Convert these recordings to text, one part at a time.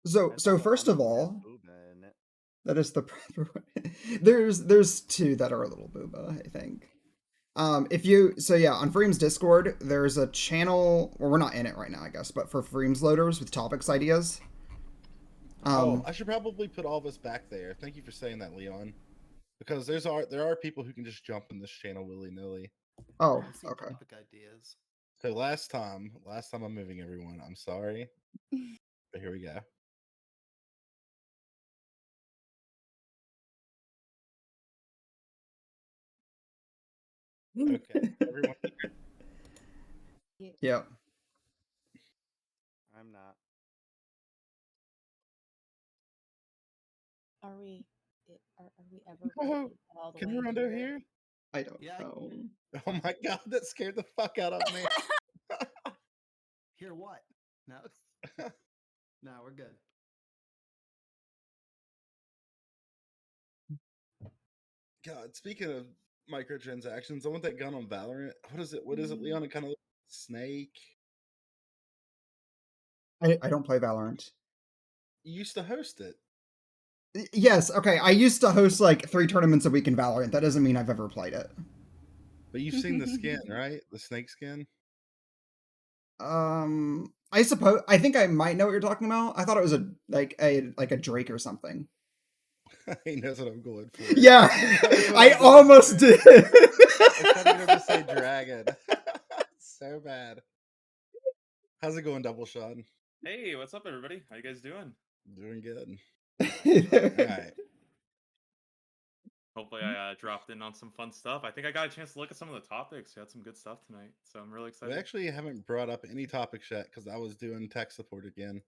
So first of all, that is the proper way. There's two that are a little booba, I think. If you so yeah, on Freem's Discord, there's a channel. Well, we're not in it right now, I guess, but for Freeloaders with topics ideas. I should probably put all this back there. Thank you for saying that, Leon. Because there are people who can just jump in this channel willy nilly. Oh, I see okay. topic ideas. So last time I'm moving everyone. I'm sorry, but here we go. Okay, everyone. Yeah. I'm not. Are we ever Oh, going to get all the can way Rondo here? hear? I don't Yeah, know. Oh my god, that scared the fuck out of me. Hear what? No. No, we're good. God, speaking of microtransactions, I want that gun on Valorant. What is it? What is it, Leon? It kind of looks like a snake. I don't play Valorant. You used to host it. Yes, okay. I used to host like 3 tournaments a week in Valorant. That doesn't mean I've ever played it. But you've seen the skin, right? The snake skin? I suppose I think I might know what you're talking about. I thought it was a Drake or something. He knows what I'm going for. Yeah, I almost did. I thought you were going to say dragon. So bad. How's it going, Double Sean? Hey, what's up, everybody? How you guys doing? Doing good. All right. Hopefully, I dropped in on some fun stuff. I think I got a chance to look at some of the topics. We had some good stuff tonight, so I'm really excited. We actually haven't brought up any topics yet because I was doing tech support again.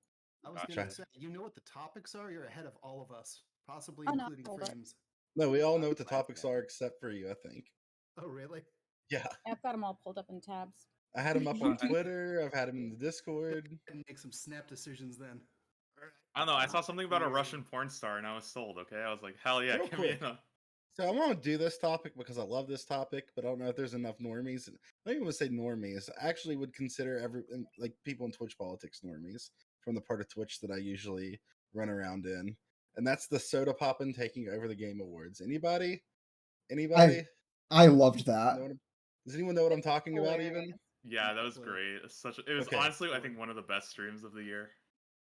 I was going to say, you know what the topics are? You're ahead of all of us, possibly including Frames. No, we all know what the topics are except for you, I think. Oh, really? Yeah. I've got them all pulled up in tabs. I had them up on Twitter. I've had them in the Discord. And make some snap decisions then. I don't know. I saw something about a Russian porn star, and I was sold. Okay, I was like, hell yeah, give me a. So I want to do this topic because I love this topic, but I don't know if there's enough normies. I don't even want to say normies. I actually would consider like people in Twitch politics normies from the part of Twitch that I usually run around in, and that's the soda poppin' taking over the Game Awards. Anybody? I loved that. Does anyone know what I'm talking about? Even yeah, that was great. It was honestly, I think, one of the best streams of the year.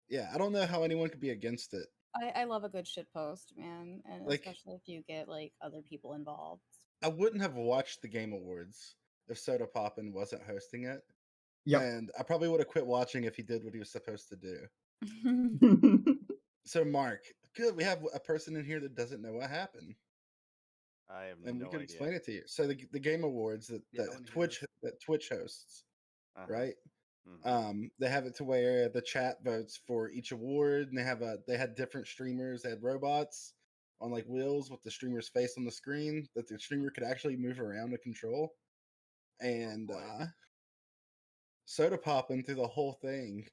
Yeah, I don't know how anyone could be against it. I love a good shit post, man, and like, especially if you get like other people involved. I wouldn't have watched the Game Awards if Soda Poppin wasn't hosting it. Yep. And I probably would have quit watching if he did what he was supposed to do. So, Mark, good. We have a person in here that doesn't know what happened. I have and no we can idea. explain it to you. So the Game Awards that Twitch hosts, right? Mm-hmm. They have it to where the chat votes for each award, and they had different streamers. They had robots on like wheels with the streamer's face on the screen that the streamer could actually move around to control. And Soda Poppin' through the whole thing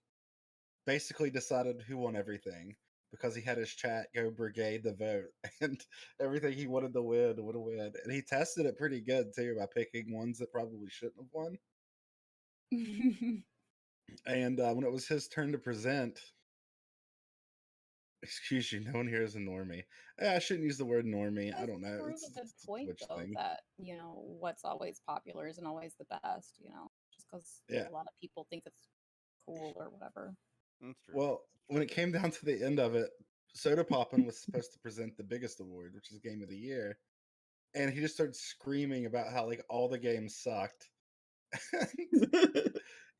basically decided who won everything because he had his chat go brigade the vote, and everything he wanted to win would win. And he tested it pretty good too by picking ones that probably shouldn't have won. And when it was his turn to present, excuse you, no one here is a normie. I shouldn't use the word normie. I don't know. It's a good point, though, thing. That what's always popular isn't always the best. Just because a lot of people think it's cool or whatever. That's true. Well, when it came down to the end of it, Soda Poppin' was supposed to present the biggest award, which is Game of the Year, and he just started screaming about how like all the games sucked.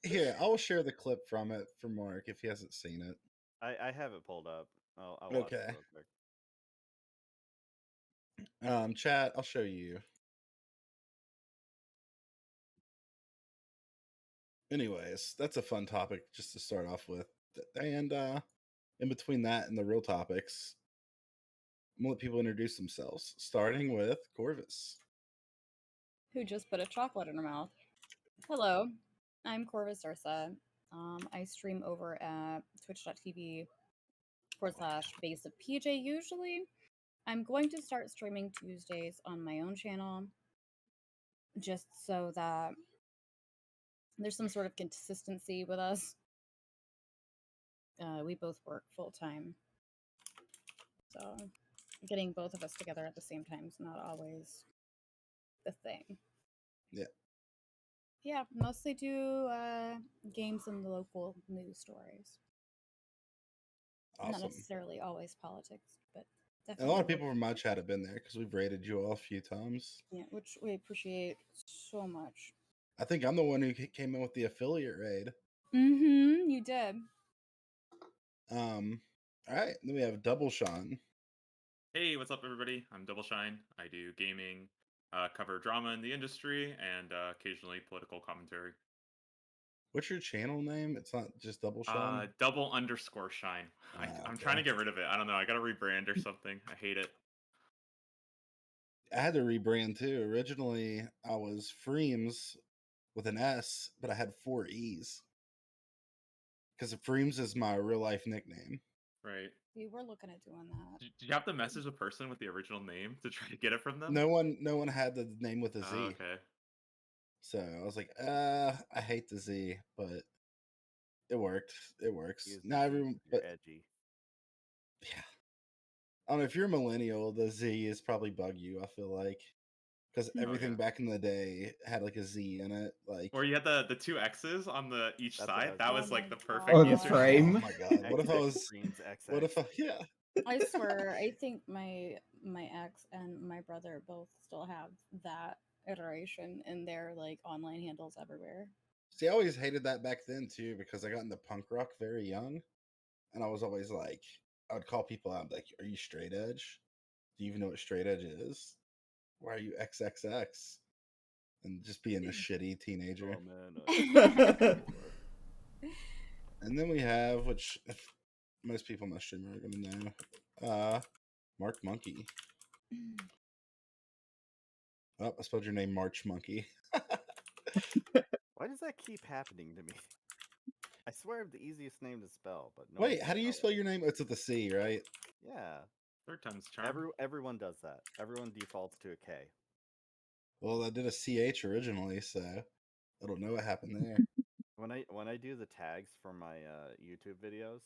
Here, I'll share the clip from it for Mark if he hasn't seen it. I have it pulled up. I'll watch it real quick. Chat, I'll show you. Anyways, that's a fun topic just to start off with. And in between that and the real topics, I'm gonna let people introduce themselves, starting with Corvus, who just put a chocolate in her mouth. Hello, I'm Corvus Ursa. I stream over at twitch.tv/base of PJ usually. I'm going to start streaming Tuesdays on my own channel just so that there's some sort of consistency with us. we both work full time, so getting both of us together at the same time is not always the thing. Yeah. Yeah, mostly do games and the local news stories. Awesome. Not necessarily always politics, but And definitely. a lot of people from my chat have been there because we've rated you all a few times. Yeah, which we appreciate so much. I think I'm the one who came in with the affiliate raid. Mm-hmm, you did. All right, then we have Double Sean. Hey, what's up, everybody? I'm Double Shine. I do gaming, cover drama in the industry, and occasionally political commentary. What's your channel name? It's not just Double Shine? Double_Shine. I'm trying to get rid of it. I don't know. I got to rebrand or something. I hate it. I had to rebrand too. Originally, I was Freems with an S, but I had 4 E's. Because Freems is my real life nickname. Right. We were looking at doing that. Did you have to message the person with the original name to try to get it from them? No one had the name with a Z. Oh, okay. So I was like, I hate the Z, but it worked. It works. Now everyone, but edgy. Yeah. I don't know if you're a millennial, the Z is probably bug you. I feel like because everything back in the day had like a Z in it, like or you had the 2 X's on the each side. That was like the perfect. Oh, the frame. Oh my god! What if I was? What if I? Yeah. I swear, I think my ex and my brother both still have that iteration in their like online handles everywhere. See, I always hated that back then too because I got into punk rock very young, and I was always like, I would call people out like, "Are you straight edge? Do you even know what straight edge is? Why are you XXX?" And just being a shitty teenager. Oh man. And then we have, which most people on the stream are gonna know, Mark Monkey. Oh, I spelled your name March Monkey. Why does that keep happening to me? I swear the easiest name to spell, but no. Wait, how do you spell your name? It's with a C, right? Yeah. Third time's charm. Everyone does that. Everyone defaults to a K. Well, I did a CH originally, so I don't know what happened there. When I do the tags for my YouTube videos,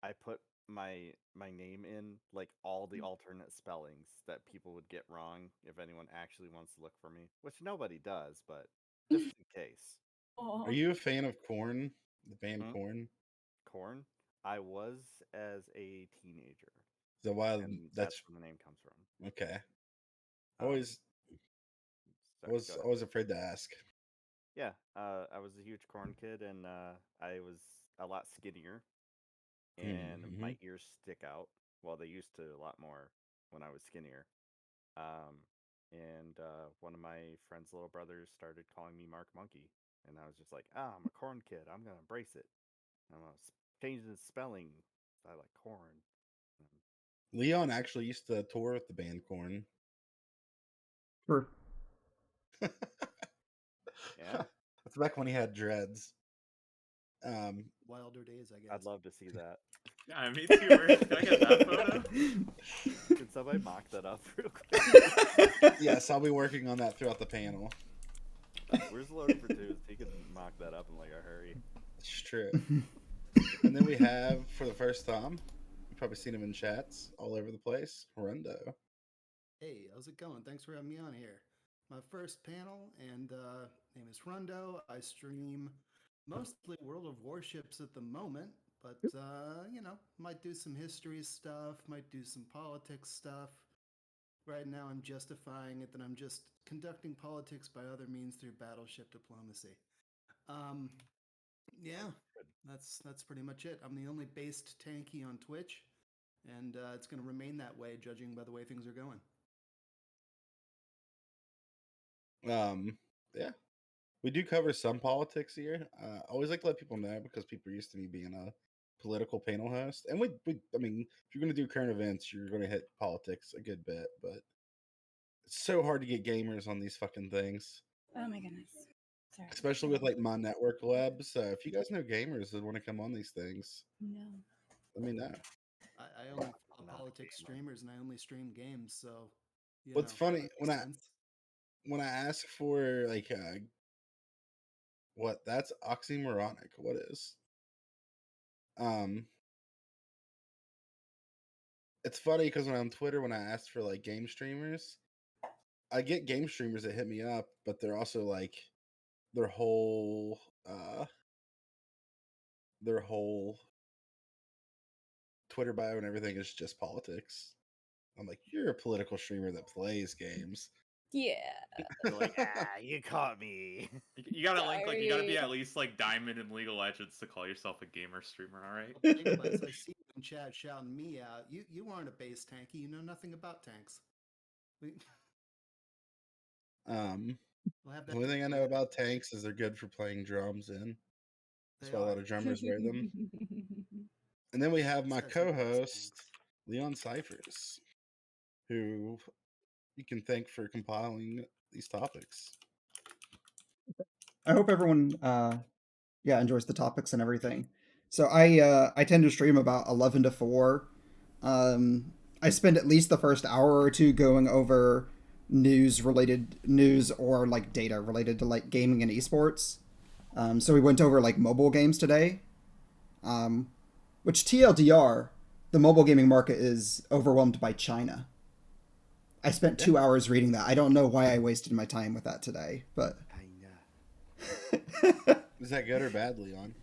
I put my name in like all the alternate spellings that people would get wrong if anyone actually wants to look for me, which nobody does, but just in case. Are you a fan of Korn, the band Korn? Korn? I was as a teenager. So why that's where the name comes from. Okay. I was afraid to ask. Yeah, I was a huge Korn kid, and I was a lot skinnier, and my ears stick out. Well, they used to a lot more when I was skinnier. And one of my friend's little brothers started calling me Mark Monkey, and I was just like, I'm a Korn kid. I'm gonna embrace it. I'm gonna change the spelling. I like corn. Leon actually used to tour with the band Korn. Sure. Yeah. That's back when he had dreads. Wilder days, I guess. I'd love to see that. Yeah, me too. Can I get that photo? Can somebody mock that up real quick? Yes, I'll be working on that throughout the panel. Where's Loaded for Twos? He can mock that up in like a hurry. It's true. And then we have, for the first time, you've probably seen him in chats all over the place, Rundo. Hey, how's it going? Thanks for having me on here. My first panel, and name is Rundo. I stream mostly World of Warships at the moment, but might do some history stuff, might do some politics stuff. Right now I'm justifying it that I'm just conducting politics by other means through battleship diplomacy. Yeah, that's pretty much it. I'm the only based tanky on Twitch, and it's going to remain that way, judging by the way things are going. Yeah, we do cover some politics here. I always like to let people know because people are used to me being a political panel host, and I mean, if you're going to do current events, you're going to hit politics a good bit, but it's so hard to get gamers on these fucking things. Oh my goodness. Sorry. Especially with like my network web. So if you guys know gamers that want to come on these things, let me know. I only follow politics streamers, and I only stream games. So, what's funny when I ask for like what that's oxymoronic. What is? it's funny because when on Twitter, when I ask for like game streamers, I get game streamers that hit me up, but they're also like their whole Twitter bio and everything is just politics. I'm like, you're a political streamer that plays games. Yeah. You're like, you caught me. You gotta you gotta be at least like Diamond in League of Legends to call yourself a gamer streamer, all right? Nicholas, I see you in chat shouting me out. You aren't a base tanky. You know nothing about tanks. The only thing I know about tanks is they're good for playing drums in. That's why a lot of drummers wear them. And then we have my co-host, Leon Cyphers, who you can thank for compiling these topics. I hope everyone enjoys the topics and everything. So I tend to stream about 11 to 4. I spend at least the first hour or two going over news or like data related to like gaming and esports. So we went over like mobile games today. Which TLDR, the mobile gaming market is overwhelmed by China. I spent 2 hours reading that. I don't know why I wasted my time with that today, but is that good or bad, Leon?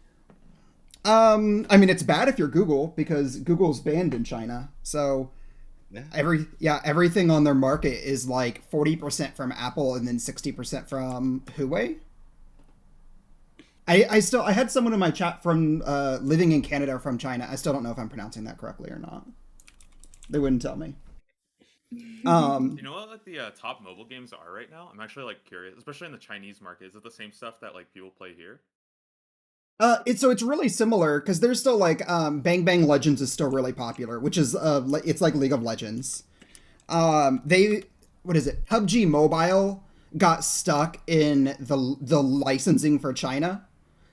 I mean, it's bad if you're Google because Google's banned in China. So everything on their market is like 40% from Apple and then 60% from Huawei. I had someone in my chat from living in Canada from China. I still don't know if I'm pronouncing that correctly or not. They wouldn't tell me. You know what like the top mobile games are right now? I'm actually like curious, especially in the Chinese market. Is it the same stuff that like people play here? It's really similar because there's still like Bang Bang Legends is still really popular, which is it's like League of Legends. PUBG Mobile got stuck in the licensing for China.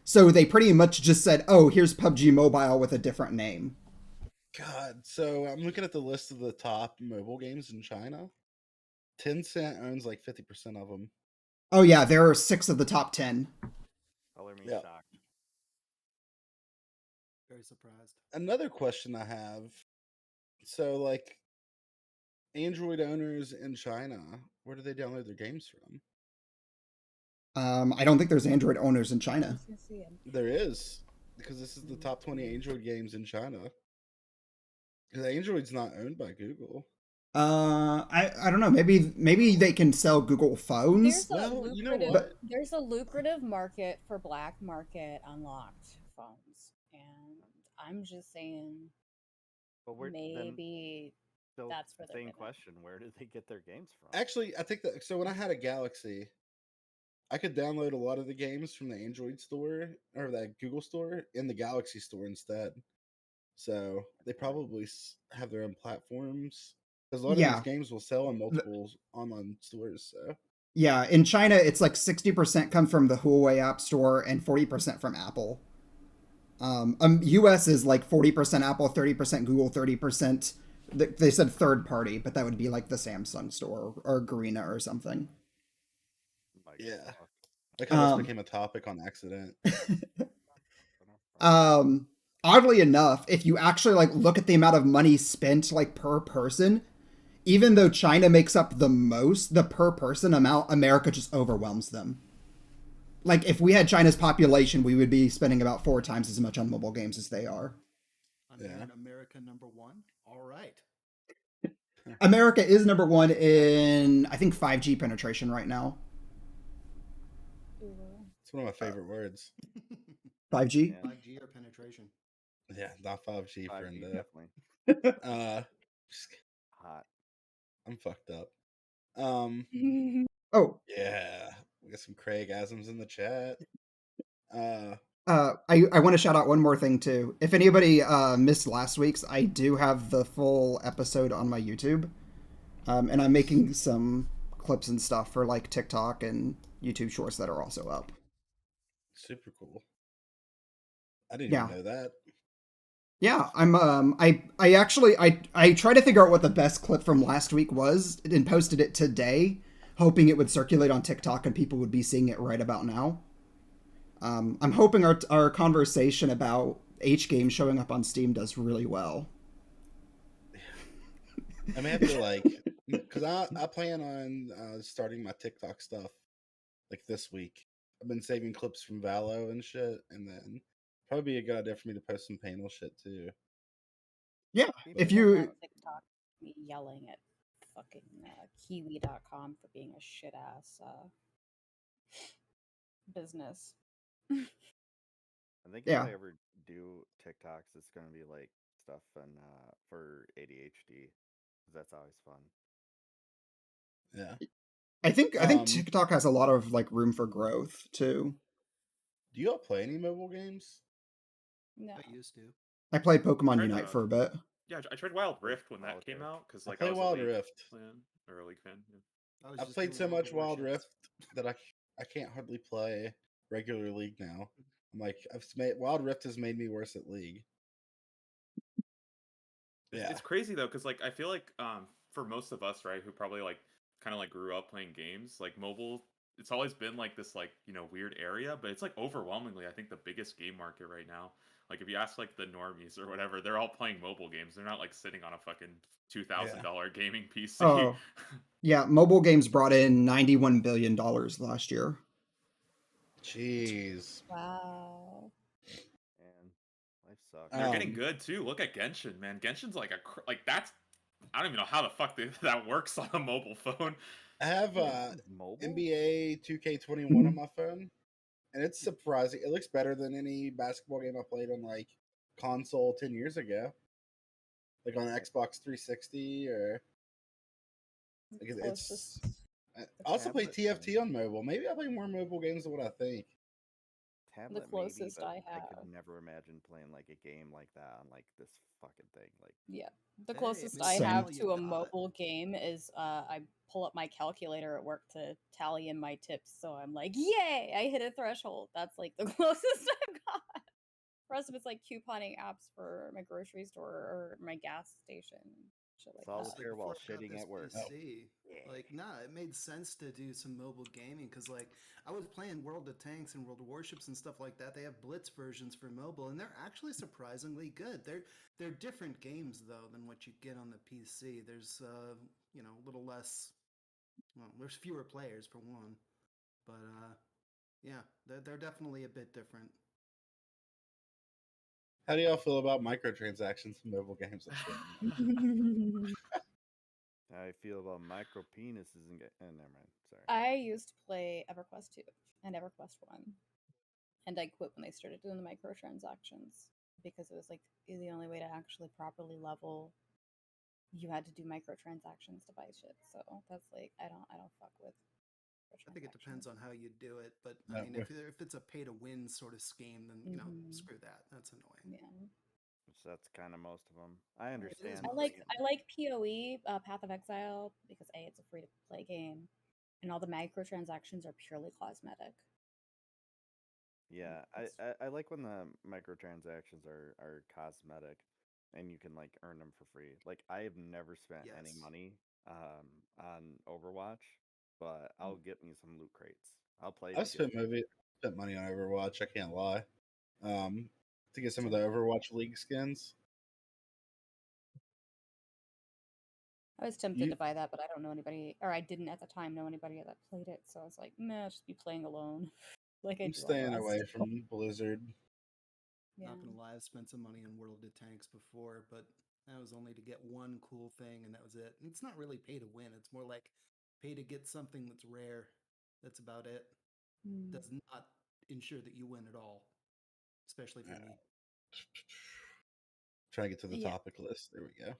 So they pretty much just said, "Oh, here's PUBG Mobile with a different name." God, so I'm looking at the list of the top mobile games in China. Tencent owns like 50% of them. Oh yeah, there are 6 of the top 10. Color me shocked. Very surprised. Another question I have. So like Android owners in China, where do they download their games from? I don't think there's Android owners in China. There is, because this is the top 20 Android games in China. Because Android's not owned by Google. I don't know. Maybe they can sell Google phones. There's a lucrative market for black market unlocked phones, and I'm just saying, maybe that's for the same question. Where do they get their games from? Actually, I think that when I had a Galaxy, I could download a lot of the games from the Android store or that Google store in the Galaxy store instead. So they probably have their own platforms because a lot of these games will sell on multiple online stores. So yeah, in China, it's like 60% come from the Huawei App Store and 40% from Apple. US is like 40% Apple, 30% Google, 30%. They said third party, but that would be like the Samsung store or Garena or something. Yeah, like how this became a topic on accident. Oddly enough, if you actually like look at the amount of money spent like per person, even though China makes up the most, the per person amount, America just overwhelms them. Like if we had China's population, we would be spending about 4 times as much on mobile games as they are. America number 1. All right. America is number 1 in I think 5G penetration right now. It's one of my favorite words. 5G? Yeah. 5G or penetration? Yeah, not 5G, friend. Definitely. Hot. I'm fucked up. Oh. Yeah. We got some Craig-asms in the chat. I want to shout out one more thing too. If anybody missed last week's, I do have the full episode on my YouTube. And I'm making some clips and stuff for like TikTok and YouTube Shorts that are also up. Super cool. I didn't even know that. Yeah, I actually tried to figure out what the best clip from last week was and posted it today, hoping it would circulate on TikTok and people would be seeing it right about now. I'm hoping our conversation about H games showing up on Steam does really well. I may have to like, because I plan on starting my TikTok stuff like this week. I've been saving clips from Valo and shit, and then probably be a good idea for me to post some panel shit too. Yeah, if Even you on TikTok, me yelling at fucking Kiwi.com for being a shit ass business. I think if I ever do TikToks, it's gonna be like stuff for ADHD, because that's always fun. Yeah, I think TikTok has a lot of like room for growth too. Do you all play any mobile games? No, I used to. I played Pokemon Unite for a bit. Yeah, I tried Wild Rift when that came out because like I was Wild Rift fan or a League fan. Yeah. I've played so much Wild Rift that I can't hardly play regular League now. I'm like, Wild Rift has made me worse at League. Yeah. It's crazy though, because like I feel like for most of us, right, who probably like kind of like grew up playing games, like mobile, it's always been like this like, you know, weird area, but it's like overwhelmingly I think the biggest game market right now. Like if you ask like the normies or whatever, they're all playing mobile games. They're not like sitting on a fucking $2,000 gaming PC. Oh, yeah, mobile games brought in $91 billion last year. Jeez. Wow. And life sucks. They're getting good too. Look at Genshin, man. Genshin's like that's I don't even know how the fuck that works on a mobile phone. I have NBA 2K21 on my phone, and it's surprising. It looks better than any basketball game I played on like console 10 years ago, like on Xbox 360 or. Like it's. I also play TFT on mobile. Maybe I play more mobile games than what I think. Tablet, the closest maybe, I have. I could never imagine playing like a game like that on like this fucking thing. Like, yeah, the closest I have to a mobile game is I pull up my calculator at work to tally in my tips. So I'm like, yay, I hit a threshold. That's like the closest I've got. The rest of it's like couponing apps for my grocery store or my gas station. Shit like solitaire while shitting at work. PC, like, nah, it made sense to do some mobile gaming because, like, I was playing World of Tanks and World of Warships and stuff like that. They have Blitz versions for mobile, and they're actually surprisingly good. They're different games though than what you get on the PC. There's you know, a little less. Well, there's fewer players for one, but yeah, they're definitely a bit different. How do y'all feel about microtransactions in mobile games? How I feel about micro penises and never mind. Sorry. I used to play EverQuest 2 and EverQuest 1, and I quit when they started doing the microtransactions because it was like the only way to actually properly level. You had to do microtransactions to buy shit, so that's like I don't fuck with. I think it depends on how you do it, but I mean, if it's a pay to win sort of scheme, then you know, screw that. That's annoying. Yeah. So that's kind of most of them. I understand. I like PoE, Path of Exile, because A, it's a free to play game, and all the microtransactions are purely cosmetic. Yeah, I like when the microtransactions are cosmetic, and you can like earn them for free. Like I have never spent any money on Overwatch, but I'll get me some loot crates. I'll play. I've spent money on Overwatch. I can't lie. To get some of the Overwatch League skins. I was tempted to buy that, but I don't know anybody, or I didn't at the time know anybody that played it, so I was like, nah, I'll just be playing alone. Like I'm staying away from Blizzard. Yeah. Not gonna lie, I've spent some money on World of Tanks before, but that was only to get one cool thing, and that was it. And it's not really pay to win; it's more like pay to get something that's rare. That's about it. Does not ensure that you win at all, especially for me. Try to get to the topic list. There we go.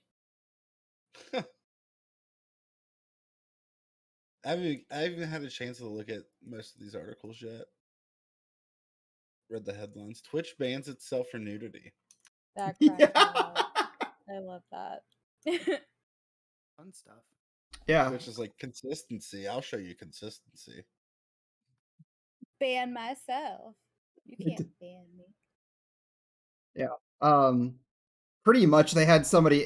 I haven't had a chance to look at most of these articles yet. Read the headlines. Twitch bans itself for nudity. That cracks me up. I love that. Fun stuff. Yeah. Twitch is like consistency. I'll show you consistency. Ban myself. You can't ban me. Yeah. Pretty much they had somebody, I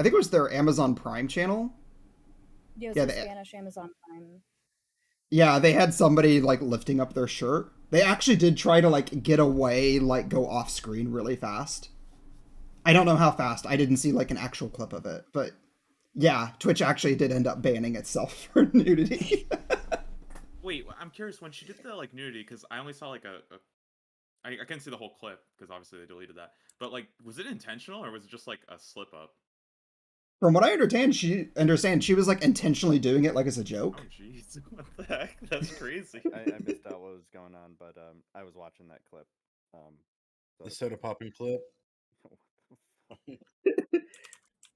think it was their Amazon Prime channel. Yeah, it was their Spanish Amazon Prime. Yeah, they had somebody like lifting up their shirt. They actually did try to like get away, like go off screen really fast. I don't know how fast. I didn't see like an actual clip of it, but Yeah, Twitch actually did end up banning itself for nudity. Wait, I'm curious when she did the like nudity because I only saw like I can't see the whole clip because obviously they deleted that. But like, was it intentional or was it just like a slip up? From what I understand, she was like intentionally doing it like as a joke. Oh jeez, what the heck? That's crazy. I missed out what was going on, but I was watching that clip. The soda popping clip.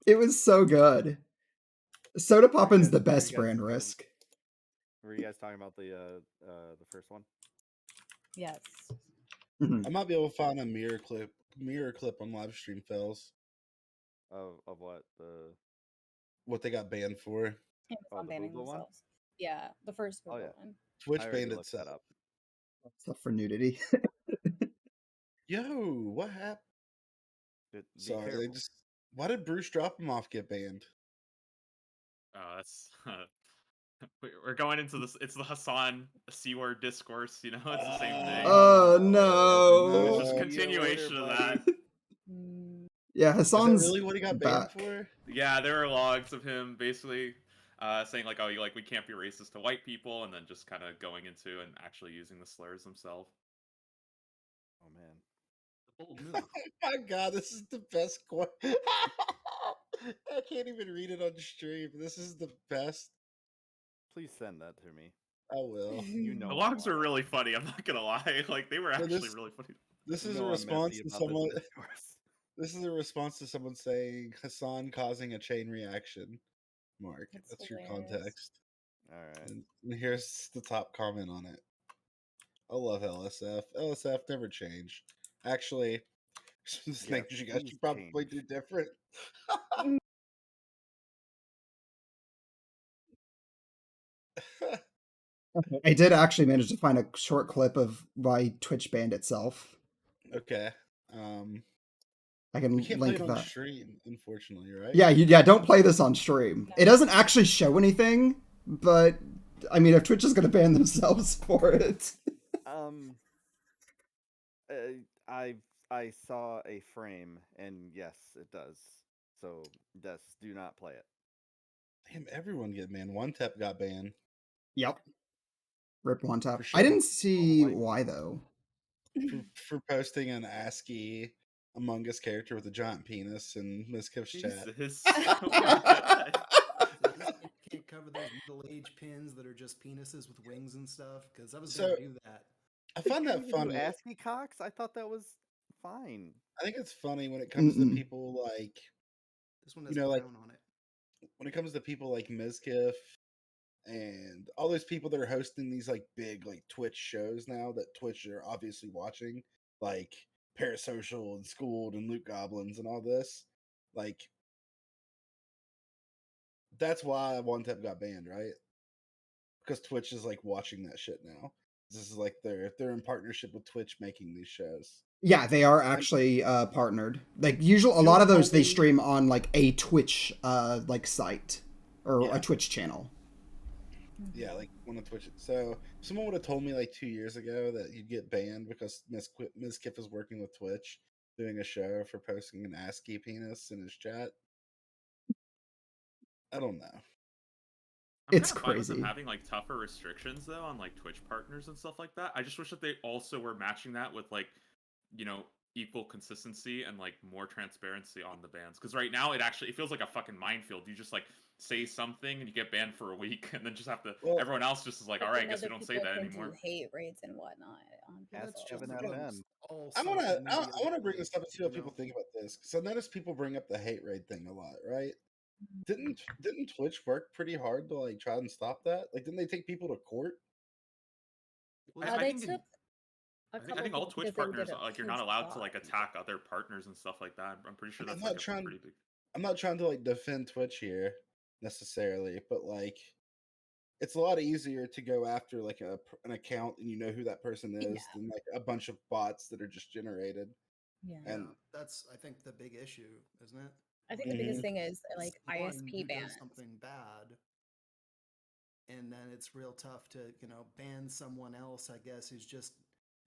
It was so good. Soda Poppin's the Were you best guys brand talking- risk. Were you guys talking about the first one? Yes. Mhm. I might be able to find a mirror clip on live stream fails. Of what What they got banned for. Amazon the banning Booba one? themselves. Yeah, the first Oh, Booba yeah. one. Twitch I already banned looked that itself. up. Stuff for nudity. Yo, what happened? Be Sorry, careful. they just. Why did Bruce Drop 'Em Off get banned? That's we're going into this. It's the Hassan C-word discourse. You know, it's the same thing. Oh no. It's just See you continuation of that. Yeah, Is that Hassan's really what he got banned back. for? Yeah, there are logs of him basically saying like, "Oh, you like we can't be racist to white people," and then just kind of going into and actually using the slurs himself. Oh man. Bold move. Oh my god, this is the best quote. I can't even read it on stream. This is the best. Please send that to me. I will. You know The I'm logs were lying. really funny. I'm not gonna lie. Like they were So actually this- really funny. This You is know a I'm response messy to about someone. this discourse. This is a response to someone saying Hassan causing a chain reaction. Mark, that's your hilarious. context. All right. And here's the top comment on it. I love LSF. LSF never change. Actually, some Yes, things you guys please should probably change. do different. I did actually manage to find a short clip of why Twitch banned itself. Okay. I can We can't play link it on that. stream, unfortunately, right? Yeah, don't play this on stream. It doesn't actually show anything, but I mean, if Twitch is going to ban themselves for it. I saw a frame, and yes, it does. So, yes, do not play it. Damn, everyone get banned. One Tap got banned. Yep. Rip one tap. sure. I didn't see white why people. though. For posting an ASCII Among Us character with a giant penis in Miss Kip's chat. Jesus. Oh my god. Can't cover those middle-aged pins that are just penises with wings and stuff, because I was So- gonna do that. I find You that even do funny. ASCII cocks? I thought that was fine. I think it's funny when it comes to Mm-mm. people like This one has know, like- brown on it. when it comes to people like Mizkif and all those people that are hosting these like big like Twitch shows now that Twitch are obviously watching, like Parasocial and Schooled and Loot Goblins and all this, like that's why One Tap got banned, right? Because Twitch is like watching that shit now. This is like they're in partnership with Twitch making these shows. Yeah, they are actually partnered. Like usually, a lot of those they stream on like a Twitch like site or Yeah. a Twitch channel. Yeah, like one of Twitch. So if someone would have told me like 2 years ago that you'd get banned because Ms. Kiff is working with Twitch doing a show for posting an ASCII penis in his chat, I don't know. It's kinda fine with them crazy. having like tougher restrictions though on like Twitch partners and stuff like that. I just wish that they also were matching that with like, you know, equal consistency and like more transparency on the bans. Because right now it feels like a fucking minefield. You just like say something and you get banned for a week, and then just have to. Well- everyone else just is like, all right, I guess we don't say that anymore. Do hate raids and whatnot. On Well, Ask that's people. just Kevin amongst FM. all I social want media to bring this up and see what you people know? think about this because I noticed people bring up the hate raid thing a lot, right? Didn't Twitch work pretty hard to like try and stop that? Like, didn't they take people to court? Well, I They think took a I couple think all people Twitch because they partners did a like you're huge not allowed to bot. like attack other partners and stuff like that. I'm pretty sure I'm that's not like trying- a pretty big. I'm not trying to like defend Twitch here necessarily, but like it's a lot easier to go after like an account and you know who that person is Yeah. than like a bunch of bots that are just generated. Yeah. And that's I think the big issue, isn't it? I think the biggest Mhm. thing is It's like one ISP who bans. does something bad, and then it's real tough to ban someone else. I guess who's just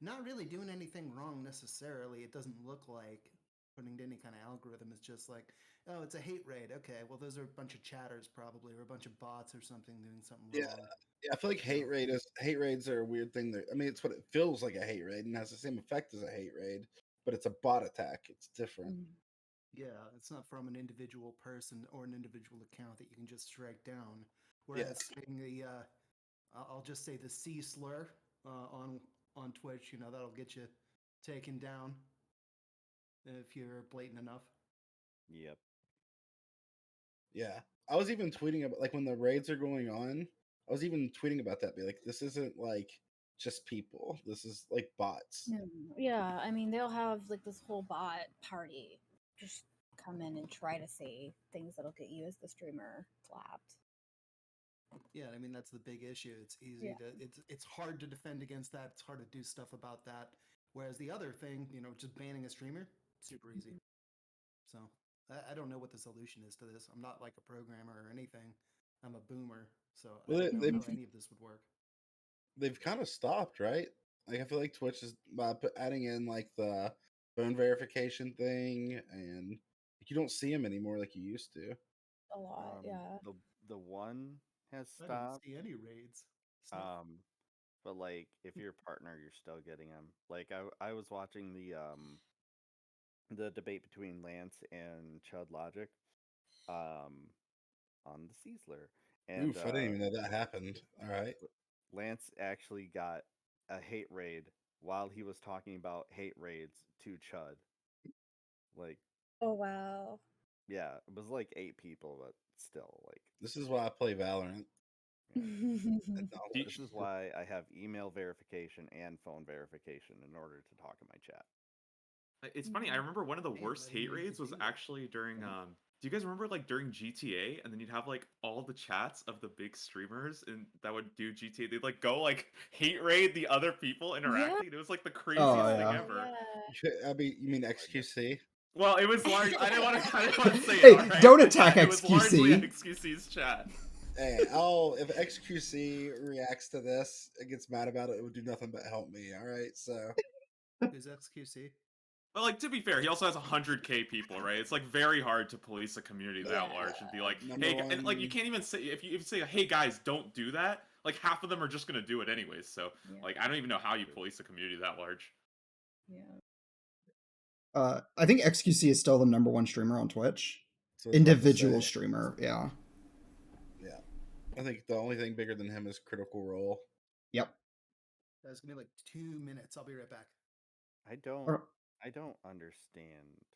not really doing anything wrong necessarily. It doesn't look like, putting into any kind of algorithm is just like, oh, it's a hate raid. Okay, well, those are a bunch of chatters probably, or a bunch of bots or something doing something wrong. Yeah, I feel like hate raids are a weird thing. I mean, it's what it feels like a hate raid and has the same effect as a hate raid, but it's a bot attack. It's different. Yeah, it's not from an individual person or an individual account that you can just strike down. Whereas saying the, I'll just say the C slur on Twitch, that'll get you taken down if you're blatant enough. Yep. Yeah, I was even tweeting about like when the raids are going on. I was even tweeting about that. Be like, this isn't like just people. This is like bots. Yeah, I mean they'll have like this whole bot party just come in and try to say things that'll get you as the streamer clapped. Yeah, I mean that's the big issue. It's easy to it's hard to defend against that. It's hard to do stuff about that. Whereas the other thing, just banning a streamer, super easy. So I don't know what the solution is to this. I'm not like a programmer or anything. I'm a boomer, so I don't know how any of this would work. They've kind of stopped, right? Like I feel like Twitch is adding in like the phone verification thing, and you don't see them anymore like you used to. A lot, yeah. The one has I don't stopped. see any raids. But like if you're a partner, you're still getting them. Like I was watching the debate between Lance and Chud Logic, on the Caesar, and Oof, I didn't even know that happened. All right. Lance actually got a hate raid while he was talking about hate raids to Chud. Like, oh wow. Yeah, it was like 8 people, but still, like. This is why I play Valorant. Yeah. This is why I have email verification and phone verification in order to talk in my chat. It's funny. I remember one of the worst hate raids was actually during. Do you guys remember like during GTA, and then you'd have like all the chats of the big streamers and that would do GTA. They'd like go like hate raid the other people interacting. It was like the craziest thing ever. I mean, you mean XQC? Well, it was large. I didn't want to say hey, it. All right? Don't attack It XQC. was largely XQC's chat. Hey, if XQC reacts to this and gets mad about it, it would do nothing but help me. All right, so who's XQC? But like to be fair, he also has 100K people, right? It's like very hard to police a community that large and be like, hey, and like you can't even say if you say, hey guys, don't do that. Like half of them are just gonna do it anyways. So like I don't even know how you police a community that large. Yeah. I think XQC is still the #1 streamer on Twitch. So individual streamer, yeah. Yeah. I think the only thing bigger than him is Critical Role. Yep. That's gonna be like 2 minutes. I'll be right back. I don't understand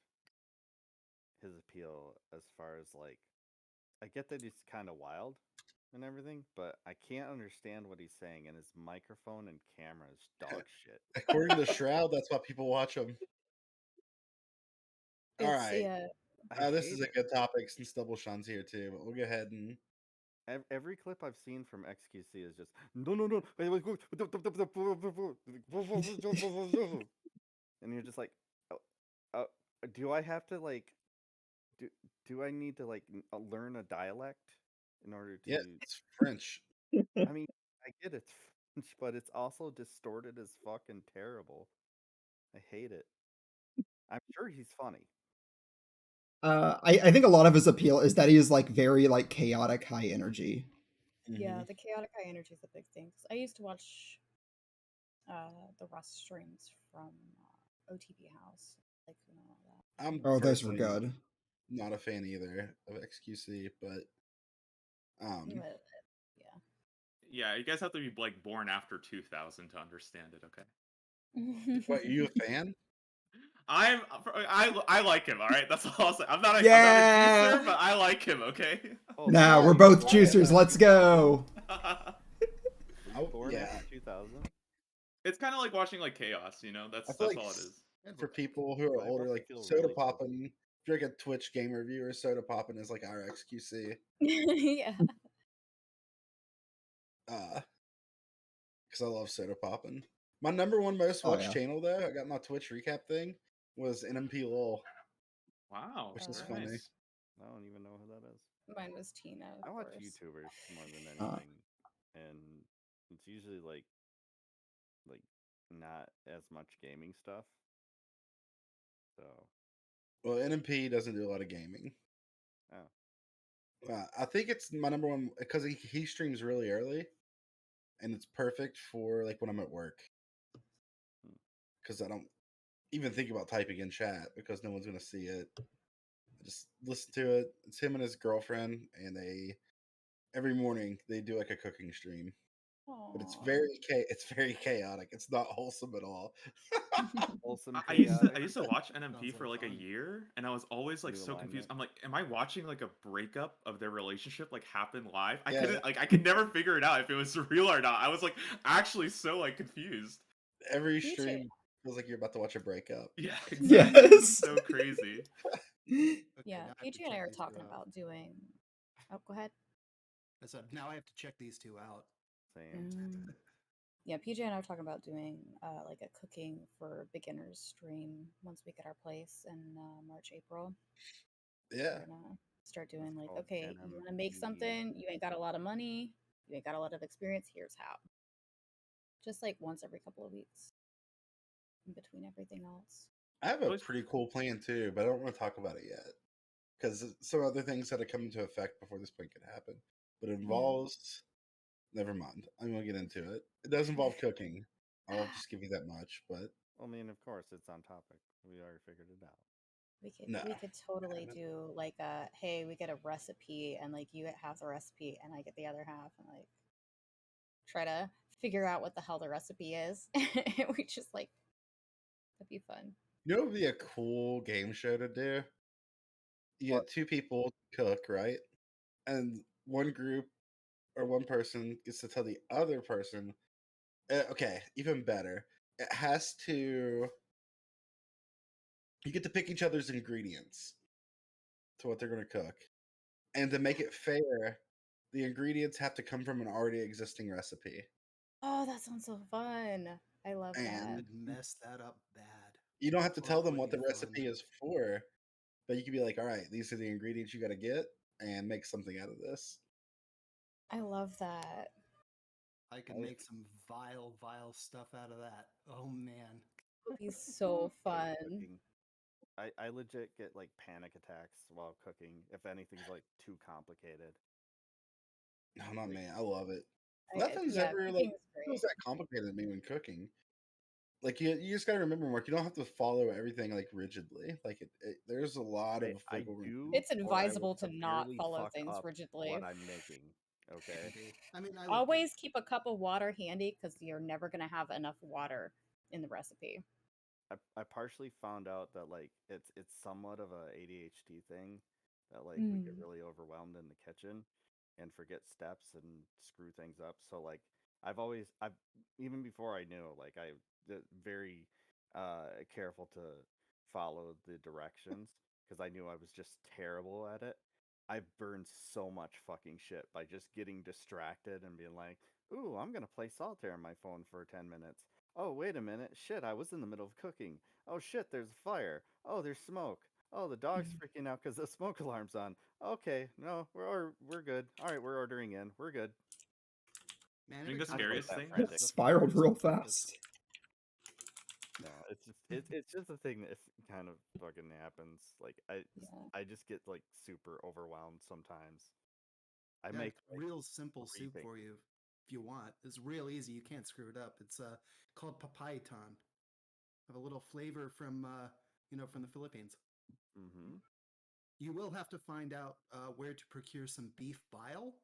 his appeal as far as like I get that he's kind of wild and everything, but I can't understand what he's saying, and his microphone and camera is dog shit. According to Shroud, that's why people watch him. All right. Yeah. This is a good topic since Double Sean's here too, but we'll go ahead and every clip I've seen from XQC is just no, and you're just like, do I have to like, do I need to like learn a dialect in order to? Yeah, it's French. I mean, I get it's French, but it's also distorted as fucking terrible. I hate it. I'm sure he's funny. I think a lot of his appeal is that he is like very like chaotic high energy. Yeah, the chaotic high energy is a big thing. I used to watch the Rust streams from OTP House, like all that. Those were good. Not a fan either of XQC, but yeah. Yeah, you guys have to be like born after 2000 to understand it. Okay. What, are you a fan? I like him. All right, that's all I'll say. I'm not a juicer, but I like him. Okay. Nah, we're both juicers. Let's go. Born after 2000. It's kind of like watching like Chaos. That's all it is. For people who are older, like Soda Poppin'. If you're like a Twitch game reviewer, Soda Poppin' is like our XQC. Yeah. Because I love Soda Poppin'. My #1 most watched channel though, I got my Twitch recap thing, was NMP LOL. Wow, which is funny. Nice. I don't even know who that is. Mine was Tina. I watch YouTubers more than anything, and it's usually like not as much gaming stuff. So Well, NMP doesn't do a lot of gaming. Oh. I think it's my number one because he streams really early, and it's perfect for like when I'm at work because I don't even think about typing in chat because no one's gonna see it. I just listen to it. It's him and his girlfriend, and every morning they do like a cooking stream. But it's very chaotic. It's not wholesome at all. Wholesome I chaotic. used to watch NMP Sounds for like like a fun. year, and I was always like New so confused. alignment. I'm like, am I watching like a breakup of their relationship like happen live? I Yeah. couldn't like I could never figure it out if it was real or not. I was like actually so like confused. Every PJ. stream feels like you're about to watch a breakup. Yeah, exactly. Yes. It's so crazy. Okay, Yeah, now I have to PJ and I check are these two talking out. about doing. Oh, go ahead. I said now I have to check these two out. Same. Yeah, PJ and I are talking about doing like a cooking for beginners stream once we get our place in March, April. Yeah. We're gonna start doing It's like, called okay, you want to make NMP. something, you ain't got a lot of money, you ain't got a lot of experience, here's how. Just like once every couple of weeks in between everything else. I have a pretty cool plan too, but I don't want to talk about it yet because some other things that have come into effect before this plan could happen. But it involves. Never mind. I'm gonna get into it. It does involve cooking. I'll just give you that much. But I mean, of course, it's on topic. We already figured it out. We could totally do like a hey, we get a recipe and like you get half the recipe and I get the other half and like try to figure out what the hell the recipe is. We just like that'd be fun. you know, it would be a cool game show to do. You get two people cook, right? And one group or one person gets to tell the other person. Okay, even better. It has to. You get to pick each other's ingredients to what they're going to cook, and to make it fair, the ingredients have to come from an already existing recipe. Oh, that sounds so fun. I love that. And I'd mess that up bad. you don't have to Or tell it them would what be the fun. recipe is for, but you could be like, all right, these are the ingredients you got to get and make something out of this. I love that. I could make some vile stuff out of that. Oh man. It would be so fun. Cooking. I legit get like panic attacks while cooking if anything's like too complicated. No, not me. I love it. I- Nothing's yeah, ever like cooking's great. feels that complicated to me when cooking. Like you just gotta remember, Mark. You don't have to follow everything like rigidly. Like there's a lot of I wiggle room. do. It's or I will advisable to not severely follow fuck things up rigidly. what I'm making. Okay. I mean, I would Always keep a cup of water handy because you're never going to have enough water in the recipe. I partially found out that like it's somewhat of a ADHD thing that like we get really overwhelmed in the kitchen and forget steps and screw things up. So like I've even before I knew like I very careful to follow the directions because I knew I was just terrible at it. I've burned so much fucking shit by just getting distracted and being like, "Ooh, I'm gonna play solitaire on my phone for 10 minutes." Oh, wait a minute. Shit, I was in the middle of cooking. Oh, shit, there's a fire. Oh, there's smoke. Oh, the dog's freaking out because the smoke alarm's on. Okay, no, we're good. All right, we're ordering in. We're good. Man, I think every the time scariest I thing press the spiraled fire, real it's like this. fast. No, it's just a thing that if kind of fucking happens. Like I just get like super overwhelmed sometimes. I Yeah, make it's like, real simple soup things. for you if you want. It's real easy. You can't screw it up. It's called papayatan. Have a little flavor from from the Philippines. Mm-hmm. You will have to find out where to procure some beef bile.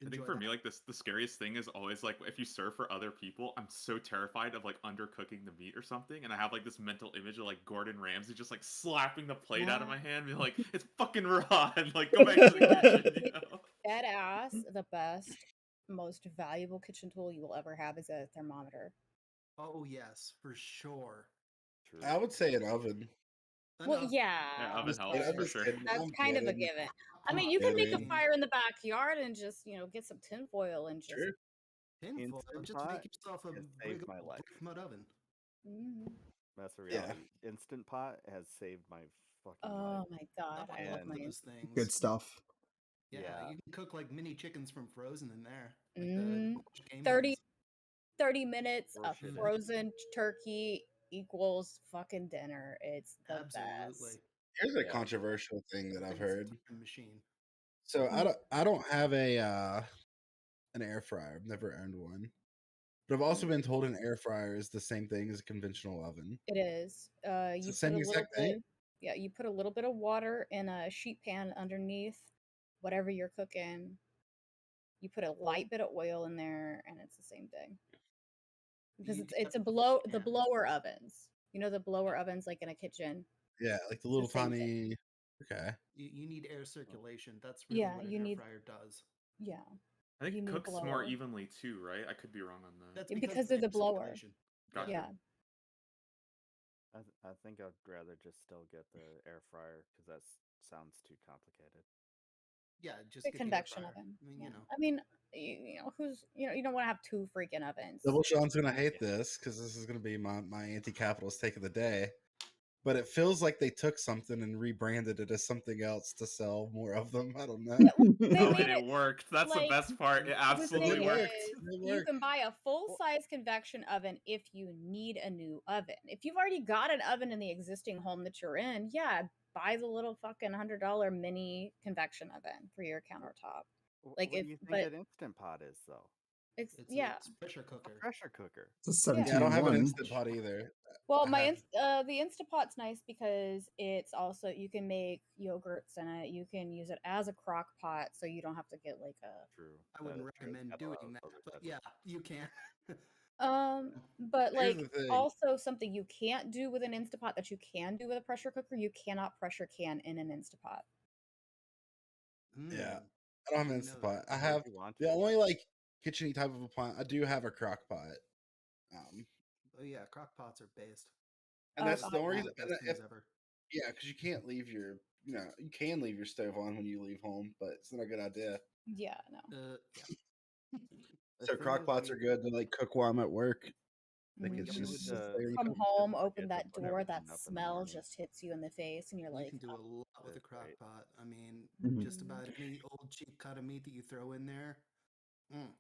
I think Enjoy for that. me, like the scariest thing is always like if you serve for other people, I'm so terrified of like undercooking the meat or something, and I have like this mental image of like Gordon Ramsay just like slapping the plate out of my hand, being like, "It's fucking raw," and like go back to the kitchen. You know? Dead ass, the best, most valuable kitchen tool you will ever have is a thermometer. Oh yes, for sure. True. I would say an oven. Well, yeah, Yeah, oven I'm helps for just sure. kidding. that's I'm kind of a kidding. given. I I'm mean, you can make a kidding. fire in the backyard and just get some tinfoil and just True. Tinfoil, Instant just Pot make yourself a has saved my regular life. brick mud oven. That's the Yeah. reality. Instant Pot has saved my fucking Oh life. my god, I I love love my those things. Good stuff. Yeah, Yeah. you can cook like mini chickens from Frozen in there. Like Mm. the game 30 ones. 30 minutes Or of shit. frozen turkey equals fucking dinner. It's the Absolutely. best. Here's a Yeah. controversial thing that I've Everything's a heard. time machine. So I don't have an air fryer. I've never owned one. But I've also been told an air fryer is the same thing as a conventional oven. It is. It's You the put same a little exact thing. bit. Yeah, you put a little bit of water in a sheet pan underneath whatever you're cooking. You put a light bit of oil in there, and it's the same thing. Because You it's do a have- the yeah. blower ovens. You know the blower ovens like in a kitchen. Yeah, like the It's little the same thing. tiny. Okay. You need air circulation. That's really Yeah, what an you air need. fryer does. Yeah, I think you it need cooks more blower evenly too, right? I could be wrong on that. That's because of there's air a blower. circulation. Gotcha. Yeah, I think I'd rather just still get the air fryer because that sounds too complicated. Yeah, just the get the air convection fryer. oven. I mean, Yeah. you know. I mean, who's you don't want to have two freaking ovens. Double Sean's gonna hate this because this is gonna be my anti-capitalist take of the day. But it feels like they took something and rebranded it as something else to sell more of them. I don't know. Yeah, well, they Oh, made and it worked. That's like, the best part. It the absolutely thing worked. is, It you worked. can buy a full-size convection oven if you need a new oven. If you've already got an oven in the existing home that you're in, yeah, buy the little fucking $100 mini convection oven for your countertop. Like What if, do you think but an Instant Pot is, though? it's It's yeah, a pressure A cooker. pressure cooker. It's a yeah. Yeah, I don't have an 17-in-1. Instant Pot either. Well, I have the Instapot's nice because it's also you can make yogurts in it. You can use it as a crock pot, so you don't have to get like a True. I wouldn't That is true. recommend Got a doing lot of that, other but benefits. yeah, you can. But Here's like the thing. also something you can't do with an Instapot that you can do with a pressure cooker, you cannot pressure can in an Instapot. Yeah, Mm, I don't have an didn't know Instant Pot. that. I Why would have you want the to? only like kitcheny type of appliance. I do have a crock pot. Oh yeah, crock pots are based. And Oh that's god, the only yeah. One of the best things ever. yeah, because you can't leave your you can leave your stove on when you leave home, but it's not a good idea. Yeah, no. Yeah. The So thing crock is, pots are good to like cook while I'm at work. Like it's if you just would it's there. You Come can- home, forget open to that put door, that everything up in the smell morning, just hits you in the face, and you're You like, can do "Oh, a lot with a That's crock right. pot. I mean, Mhm. just about any old cheap cut of meat that you throw in there. Mm.